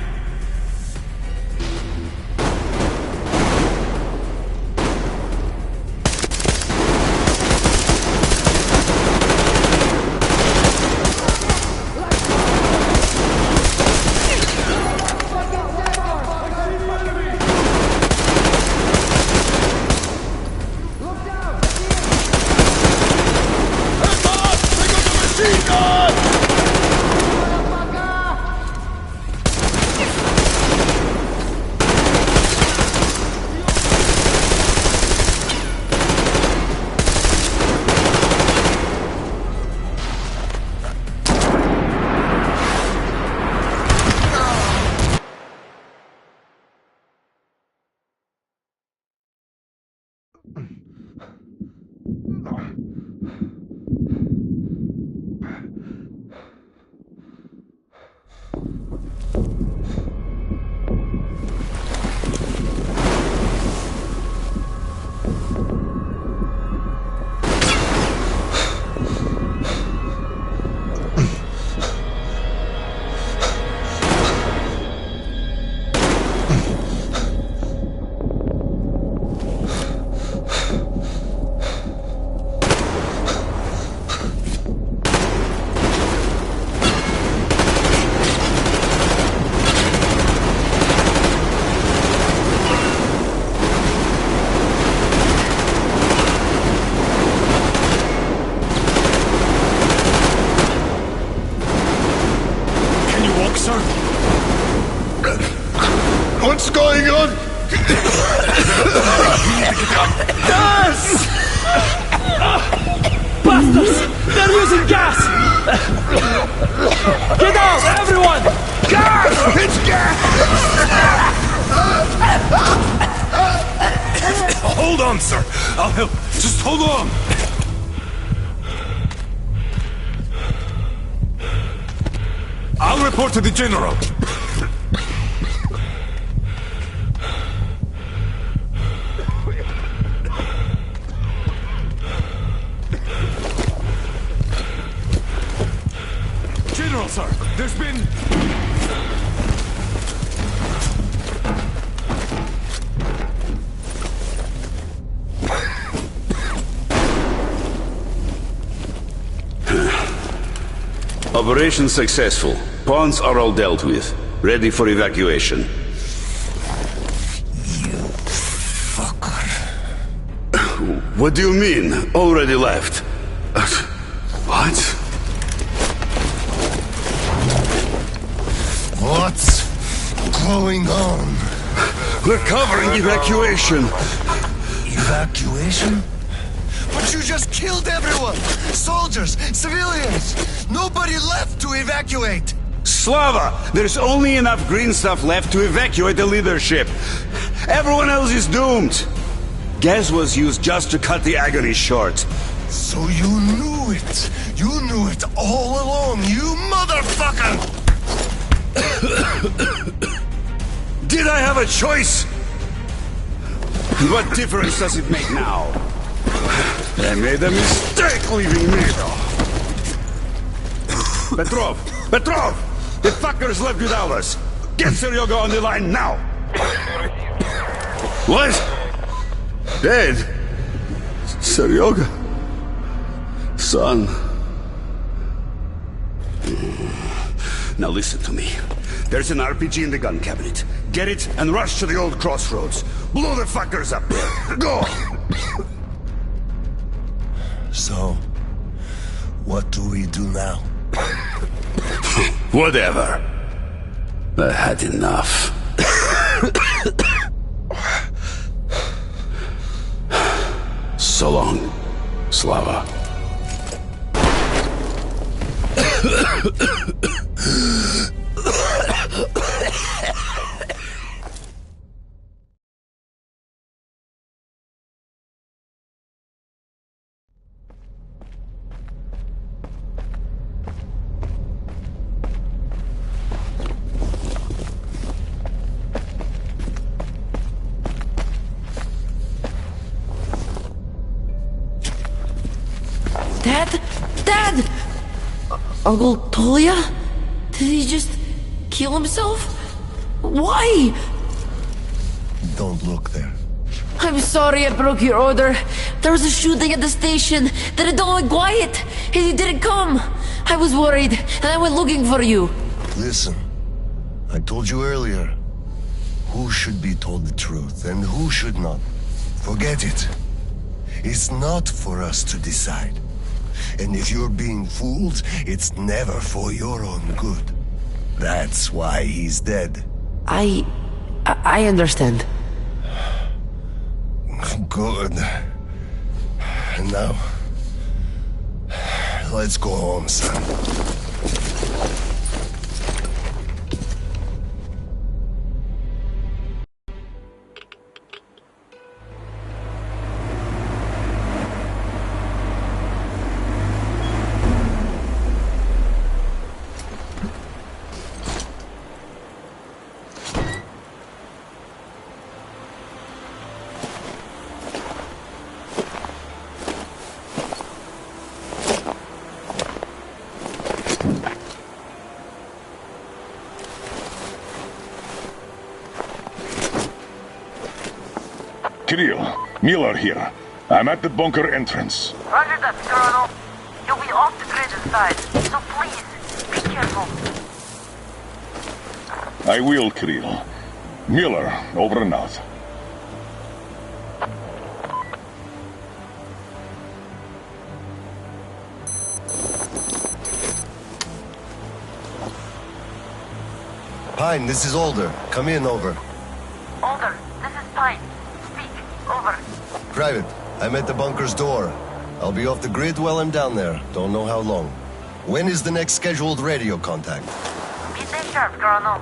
Speaker 12: What's going on?
Speaker 18: Gas! Bastards! They're using gas! Get out, everyone!
Speaker 12: Gas! It's gas! Hold on, sir. I'll help. Just hold on. I'll report to the general. General, sir, there's been...
Speaker 9: Operation successful. Pawns are all dealt with. Ready for evacuation.
Speaker 2: You fucker.
Speaker 9: What do you mean? Already left? What?
Speaker 2: What's going on?
Speaker 9: We're covering evacuation.
Speaker 2: Evacuation? But you just killed everyone! Soldiers, civilians! Nobody left to evacuate!
Speaker 9: Slava, there's only enough green stuff left to evacuate the leadership. Everyone else is doomed. Gas was used just to cut the agony short.
Speaker 2: So you knew it! You knew it all along, you motherfucker!
Speaker 9: Did I have a choice? What difference does it make now? I made a mistake leaving me. Petrov! Petrov! The fuckers left without us! Get Seryoga on the line now! What? Dead? Seryoga? Son? Now listen to me. There's an RPG in the gun cabinet. Get it and rush to the old crossroads. Blow the fuckers up there. Go!
Speaker 2: So, what do we do now?
Speaker 9: Whatever. I had enough. So long, Slava.
Speaker 14: Dad! Uncle Tolia? Did he just kill himself? Why?
Speaker 2: Don't look there.
Speaker 14: I'm sorry I broke your order. There was a shooting at the station. Then it all went quiet, and you didn't come. I was worried, and I went looking for you.
Speaker 2: Listen, I told you earlier, who should be told the truth and who should not. Forget it. It's not for us to decide. And if you're being fooled, it's never for your own good. That's why he's dead.
Speaker 14: I understand.
Speaker 2: Good. And now, let's go home, son.
Speaker 5: Kirill, Miller here. I'm at the bunker entrance.
Speaker 17: Roger that, Colonel. You'll be off the grid inside, so please, be careful.
Speaker 5: I will, Kirill. Miller, over and out.
Speaker 2: Pine, this is Alder. Come in, over.
Speaker 17: Alder, this is Pine. Speak, over.
Speaker 2: Private, I'm at the bunker's door. I'll be off the grid while I'm down there. Don't know how long. When is the next scheduled radio contact?
Speaker 17: Midday sharp, Colonel.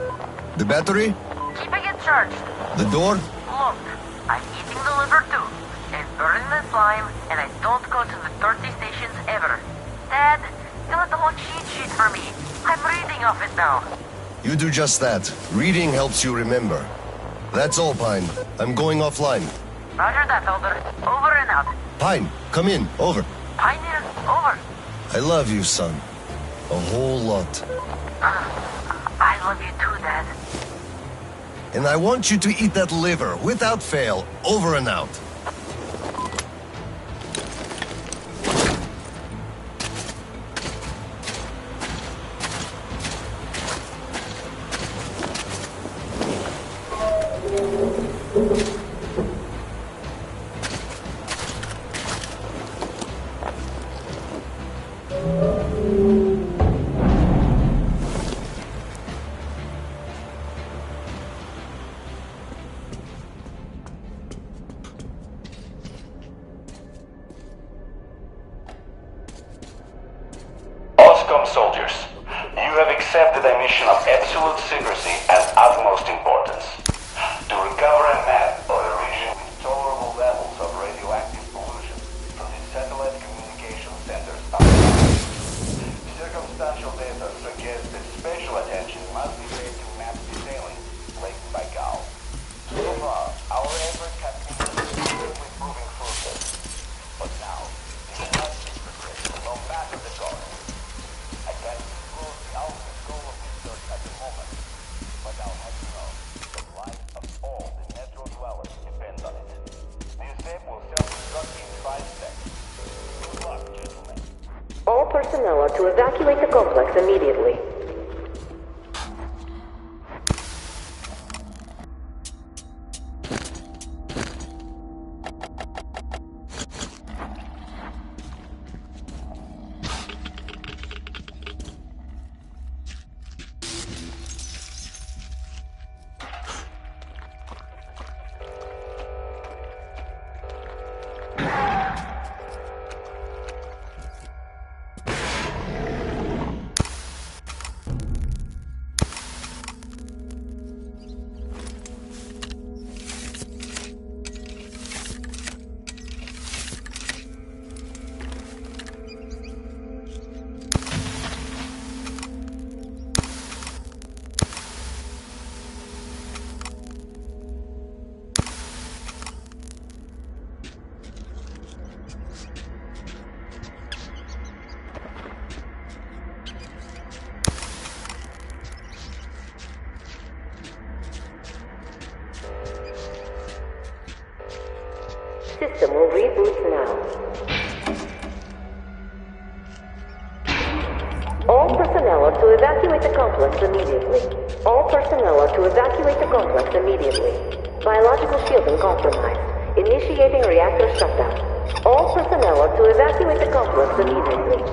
Speaker 2: The battery?
Speaker 17: Keeping it charged.
Speaker 2: The door?
Speaker 17: Look, I'm eating the liver too, and burning the slime, and I don't go to the 30 stations ever. Dad, fill out the whole cheat sheet for me. I'm reading off it now.
Speaker 2: You do just that. Reading helps you remember. That's all, Pine. I'm going offline.
Speaker 17: Roger that, Alder. Over and out.
Speaker 2: Pine, come in. Over.
Speaker 17: Pioneer, over.
Speaker 2: I love you, son. A whole lot.
Speaker 17: I love you too, Dad.
Speaker 2: And I want you to eat that liver, without fail. Over and out.
Speaker 9: OSCOM soldiers. You have accepted a mission of absolute secrecy and utmost importance. To recover a map of a region with tolerable levels of radioactive pollution from the satellite communication centers outside. Circumstantial data suggests that special attention must be paid to map detailing laid by Gal. So far, our efforts have been consistently proving fruitless. But now, it must be progressed no matter the cost. I can't disclose the ultimate goal of research at the moment, but I'll have you know the life of all the Metro dwellers depends on it. The escape will self-destruct in 5 seconds. Good luck, gentlemen.
Speaker 15: All personnel are to evacuate the complex immediately. System will reboot now. All personnel are to evacuate the complex immediately. All personnel are to evacuate the complex immediately. Biological shielding compromised. Initiating reactor shutdown. All personnel are to evacuate the complex immediately.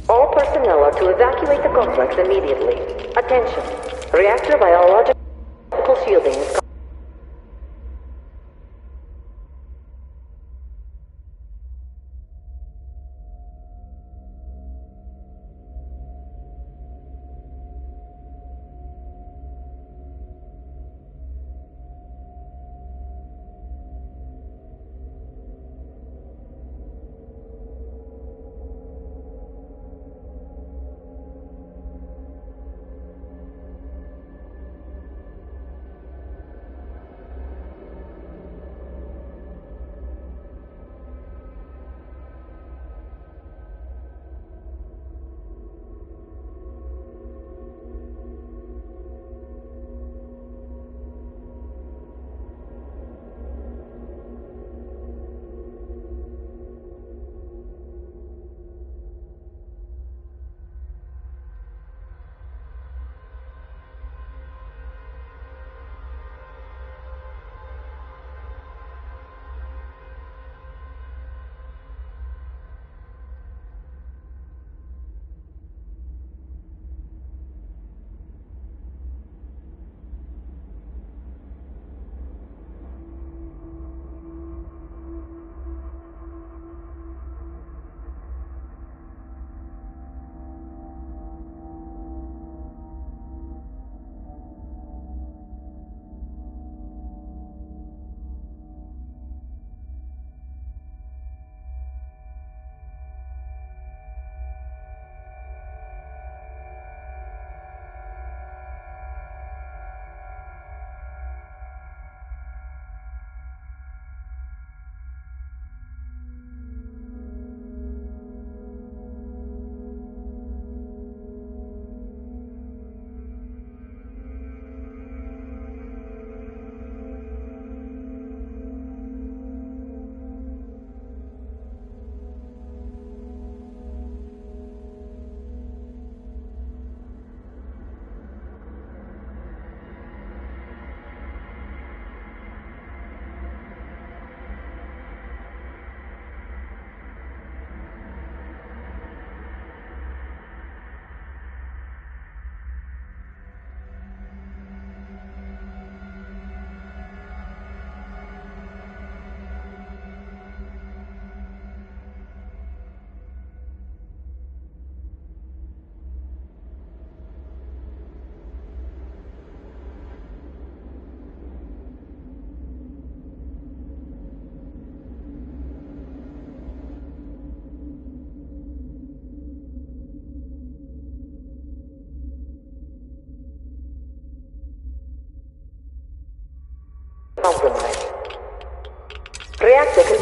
Speaker 15: All personnel are to evacuate the complex immediately. Attention. Reactor biological shielding is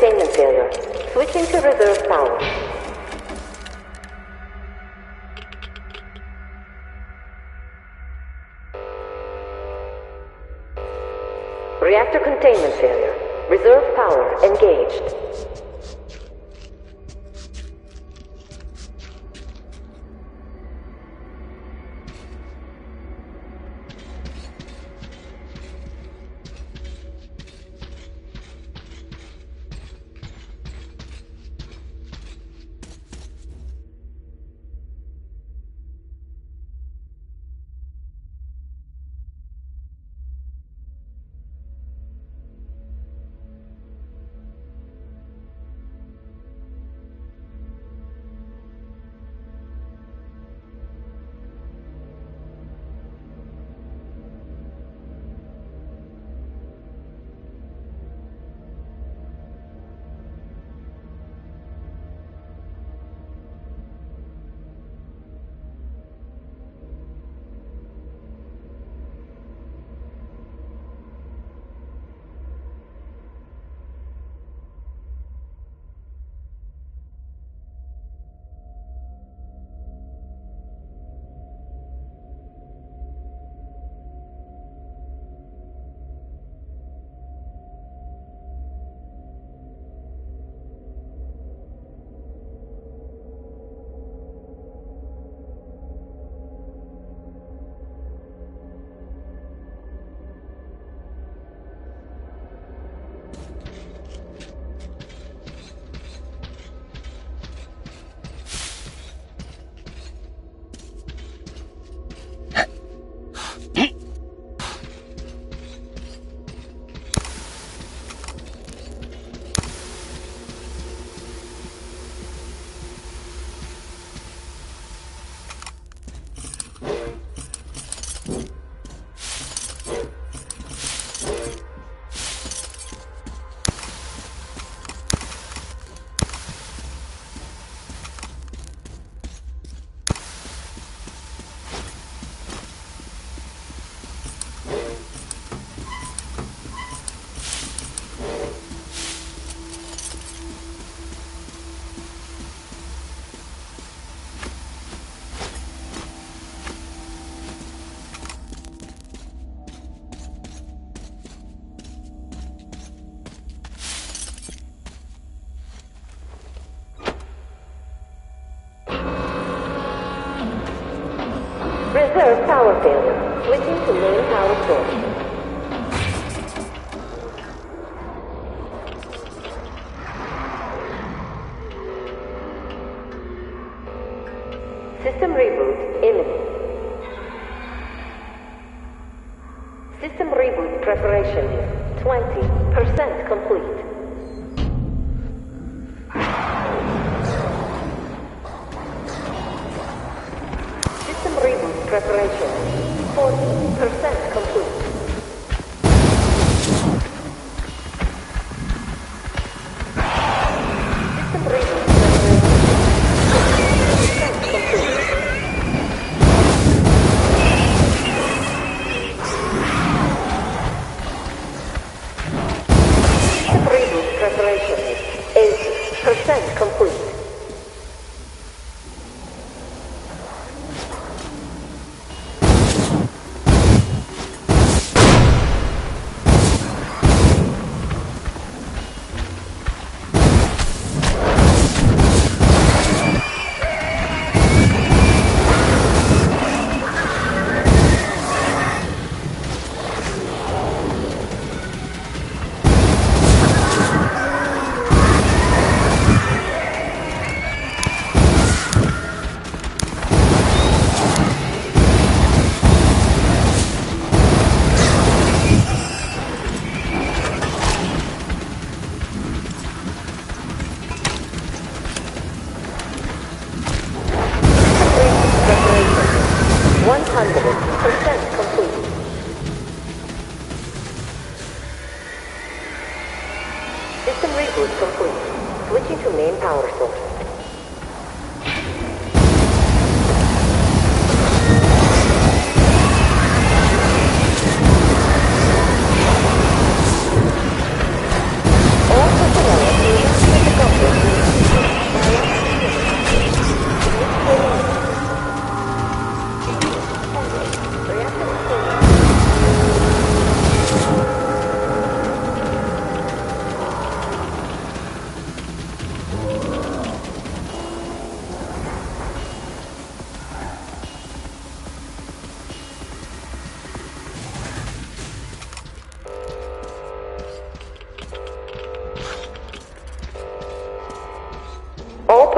Speaker 15: containment failure. Switching to reserve power. Reactor containment failure. Reserve power engaged. Reserve power failure. Switching to main power source. System reboot imminent. System reboot preparation is 20% complete. System reboot preparation is 40% complete. System reboot preparation is 80% complete.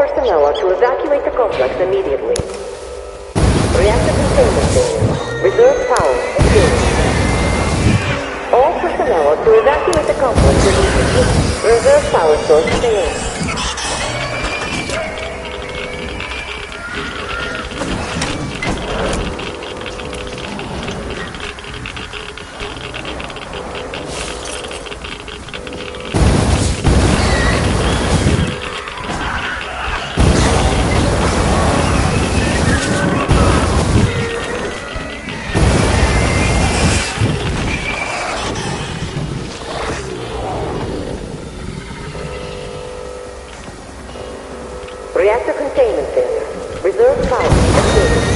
Speaker 15: personnel are to evacuate the complex immediately. Reactor containment failure. Reserve power engaged. All personnel are to evacuate the complex immediately. Reserve power source failing. Reactor containment failure. Reserve power engaged.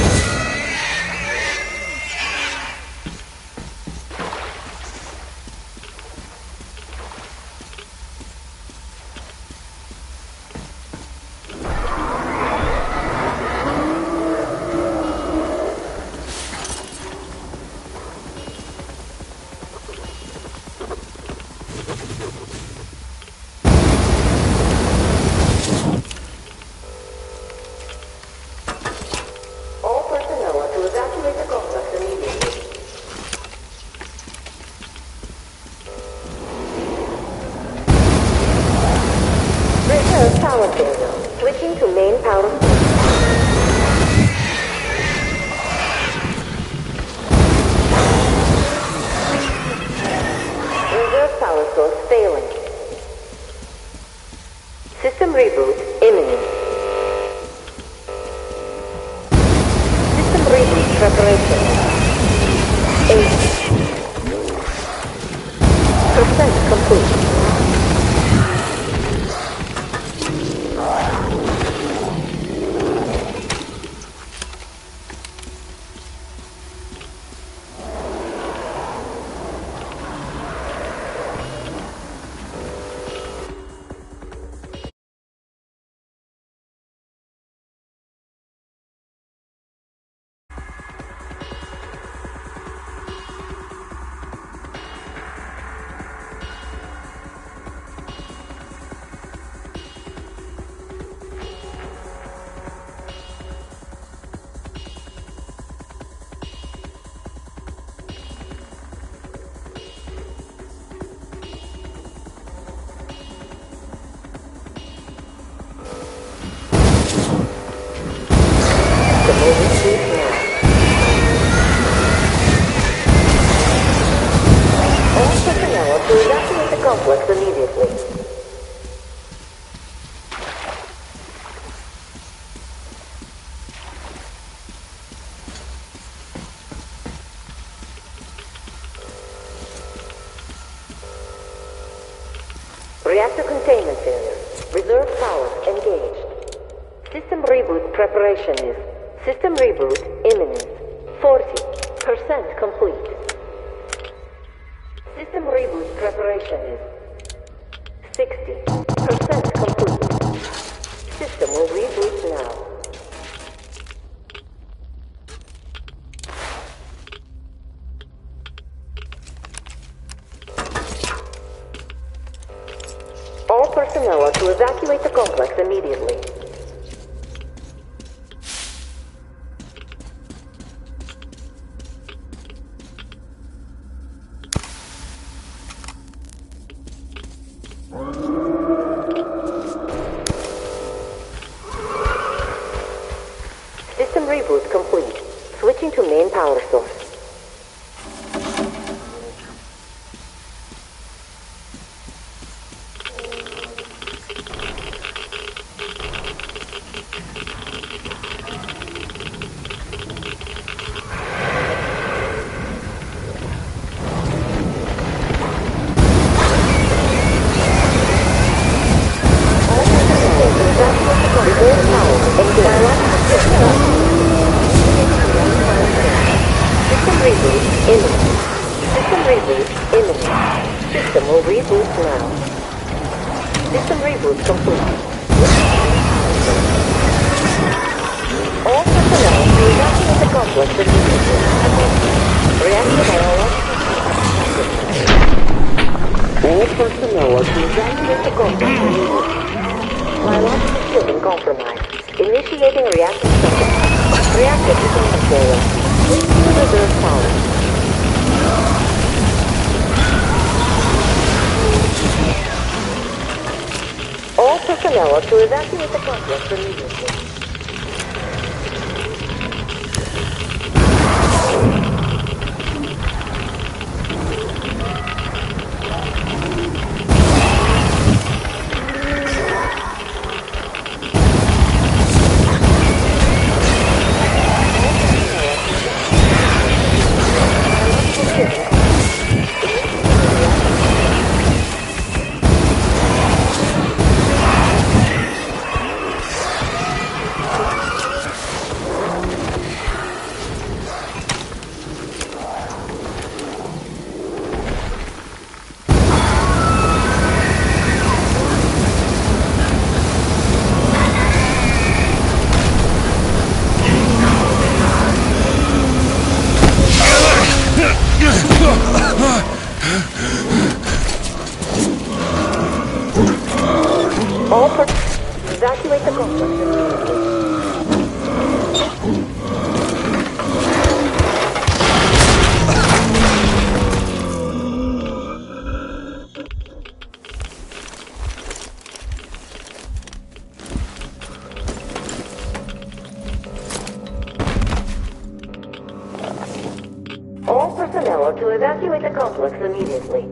Speaker 15: All personnel are to evacuate the complex immediately. Reserve power failure. Switching to main power source. Reserve power source failing. System reboot imminent. System reboot preparation. 80% complete. All personnel are to evacuate the complex immediately. Reactor containment failure. Reserve power engaged. System reboot preparation is. System reboot imminent. 40% complete. System reboot preparation is 60% complete. System will reboot now. All personnel are to evacuate the complex immediately. System reboot complete. Switching to main power source. System will reboot now. System reboot complete. All personnel to evacuate the complex immediately. Reactor dialogue. All personnel are to evacuate the complex immediately. Biological shielding compromised. Initiating reactor startup. Reactor design failure. Switch to reserve power. All personnel are to evacuate the complex immediately. Evacuate the complex immediately. All personnel are to evacuate the complex immediately.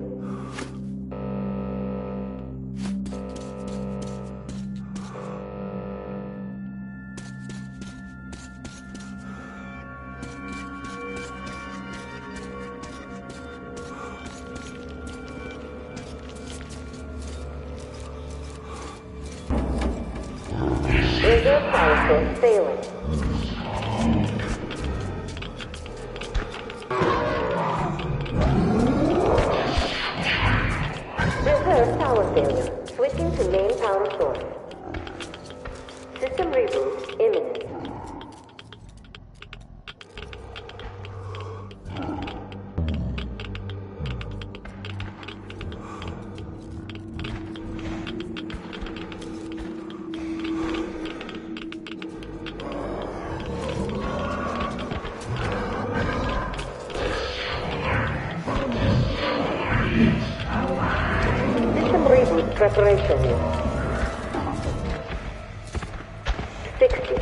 Speaker 15: Reserve power source failing. Reserve power failure. Switching to main power source. System reboot imminent. Preparation unit. 60.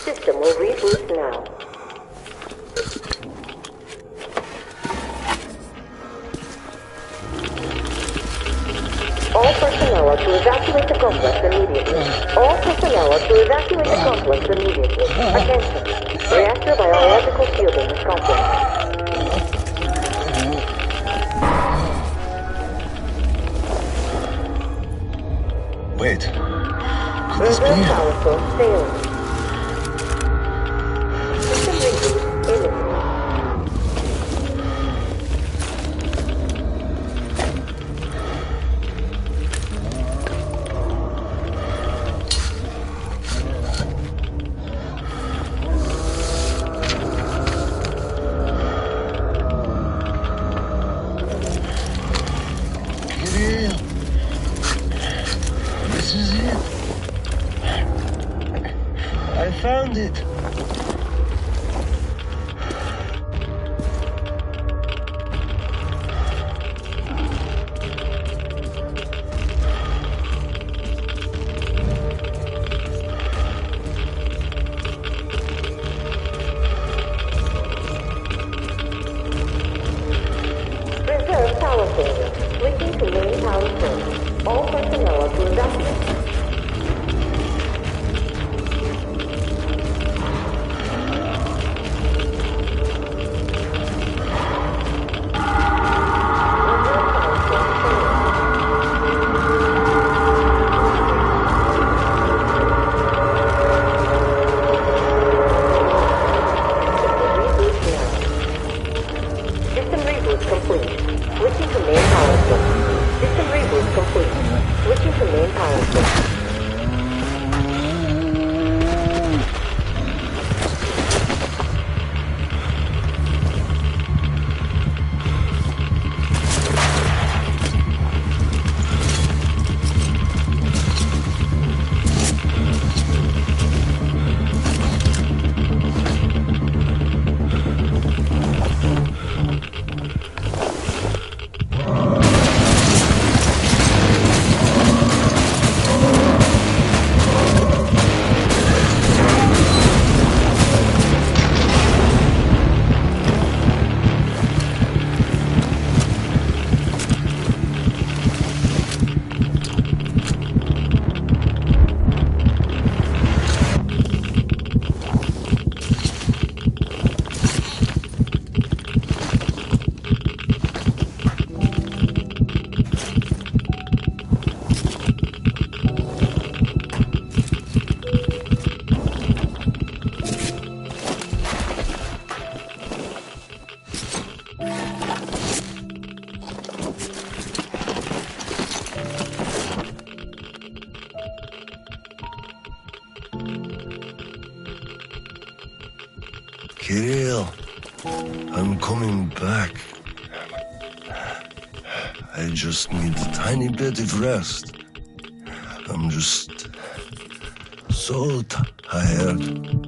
Speaker 15: System will reboot now. All personnel are to evacuate the complex immediately. All personnel are to evacuate the complex immediately. Attention. Reactor biological shielding is compromised.
Speaker 2: Wait. Could this be?
Speaker 15: Reserve power source failing. System reboot imminent.
Speaker 2: Kirill. This is it. I found it.
Speaker 15: Reserve power failure. Switching to main power source. All personnel are to evacuate.
Speaker 2: Kirill, I'm coming back. I just need a tiny bit of rest. I'm just so tired.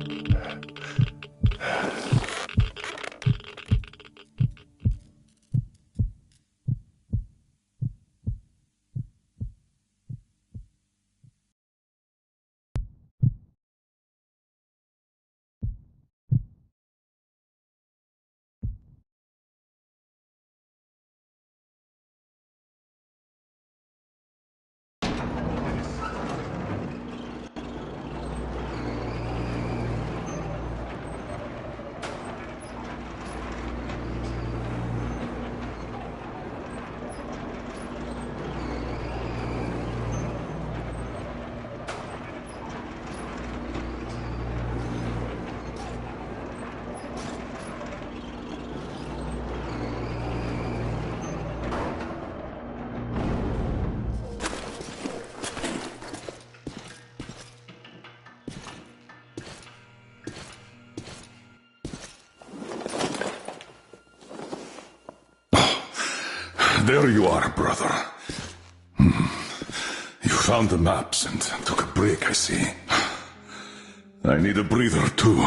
Speaker 16: There you are, brother. You found the maps and took a break, I see. I need a breather, too.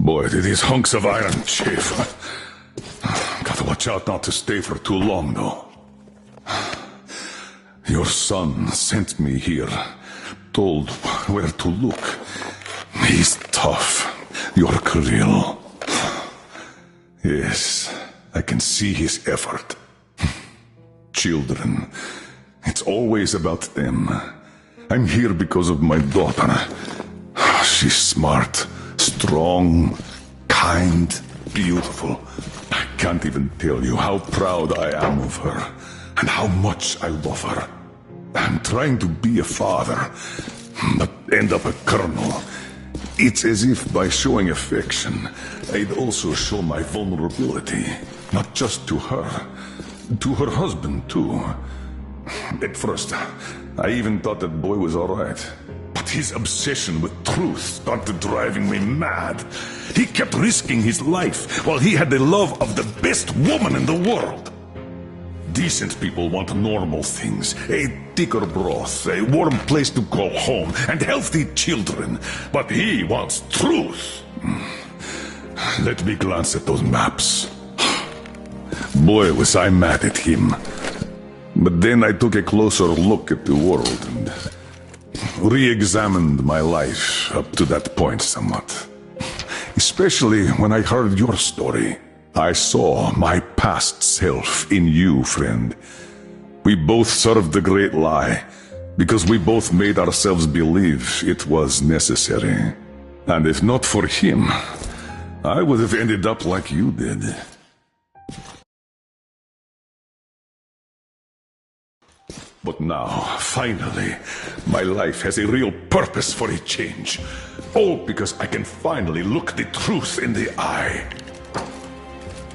Speaker 16: Boy, do these hunks of iron chafe. Gotta watch out not to stay for too long, though. Your son sent me here, told where to look. He's tough, your Kirill. Yes, I can see his effort. Children, it's always about them. I'm here because of my daughter. She's smart, strong, kind, beautiful. I can't even tell you how proud I am of her and how much I love her. I'm trying to be a father, but end up a colonel. It's as if by showing affection, I'd also show my vulnerability, not just to her, to her husband too. At first, I even thought that boy was alright. But his obsession with truth started driving me mad. He kept risking his life while he had the love of the best woman in the world. Decent people want normal things. A thicker broth, a warm place to call home, and healthy children. But he wants truth. Let me glance at those maps. Boy, was I mad at him. But then I took a closer look at the world and re-examined my life up to that point somewhat. Especially when I heard your story. I saw my past self in you, friend. We both served the great lie, because we both made ourselves believe it was necessary. And if not for him, I would have ended up like you did. But now, finally, my life has a real purpose for a change. All because I can finally look the truth in the eye.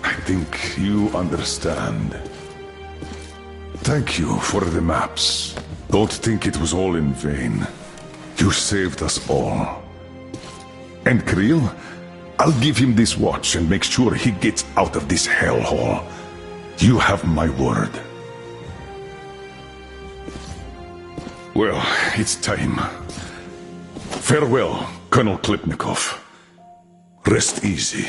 Speaker 16: I think you understand. Thank you for the maps. Don't think it was all in vain. You saved us all. And Kirill, I'll give him this watch and make sure he gets out of this hellhole. You have my word. Well, it's time. Farewell, Colonel Klipnikov. Rest easy.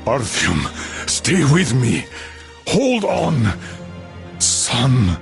Speaker 16: Artyom, stay with me. Hold on, son.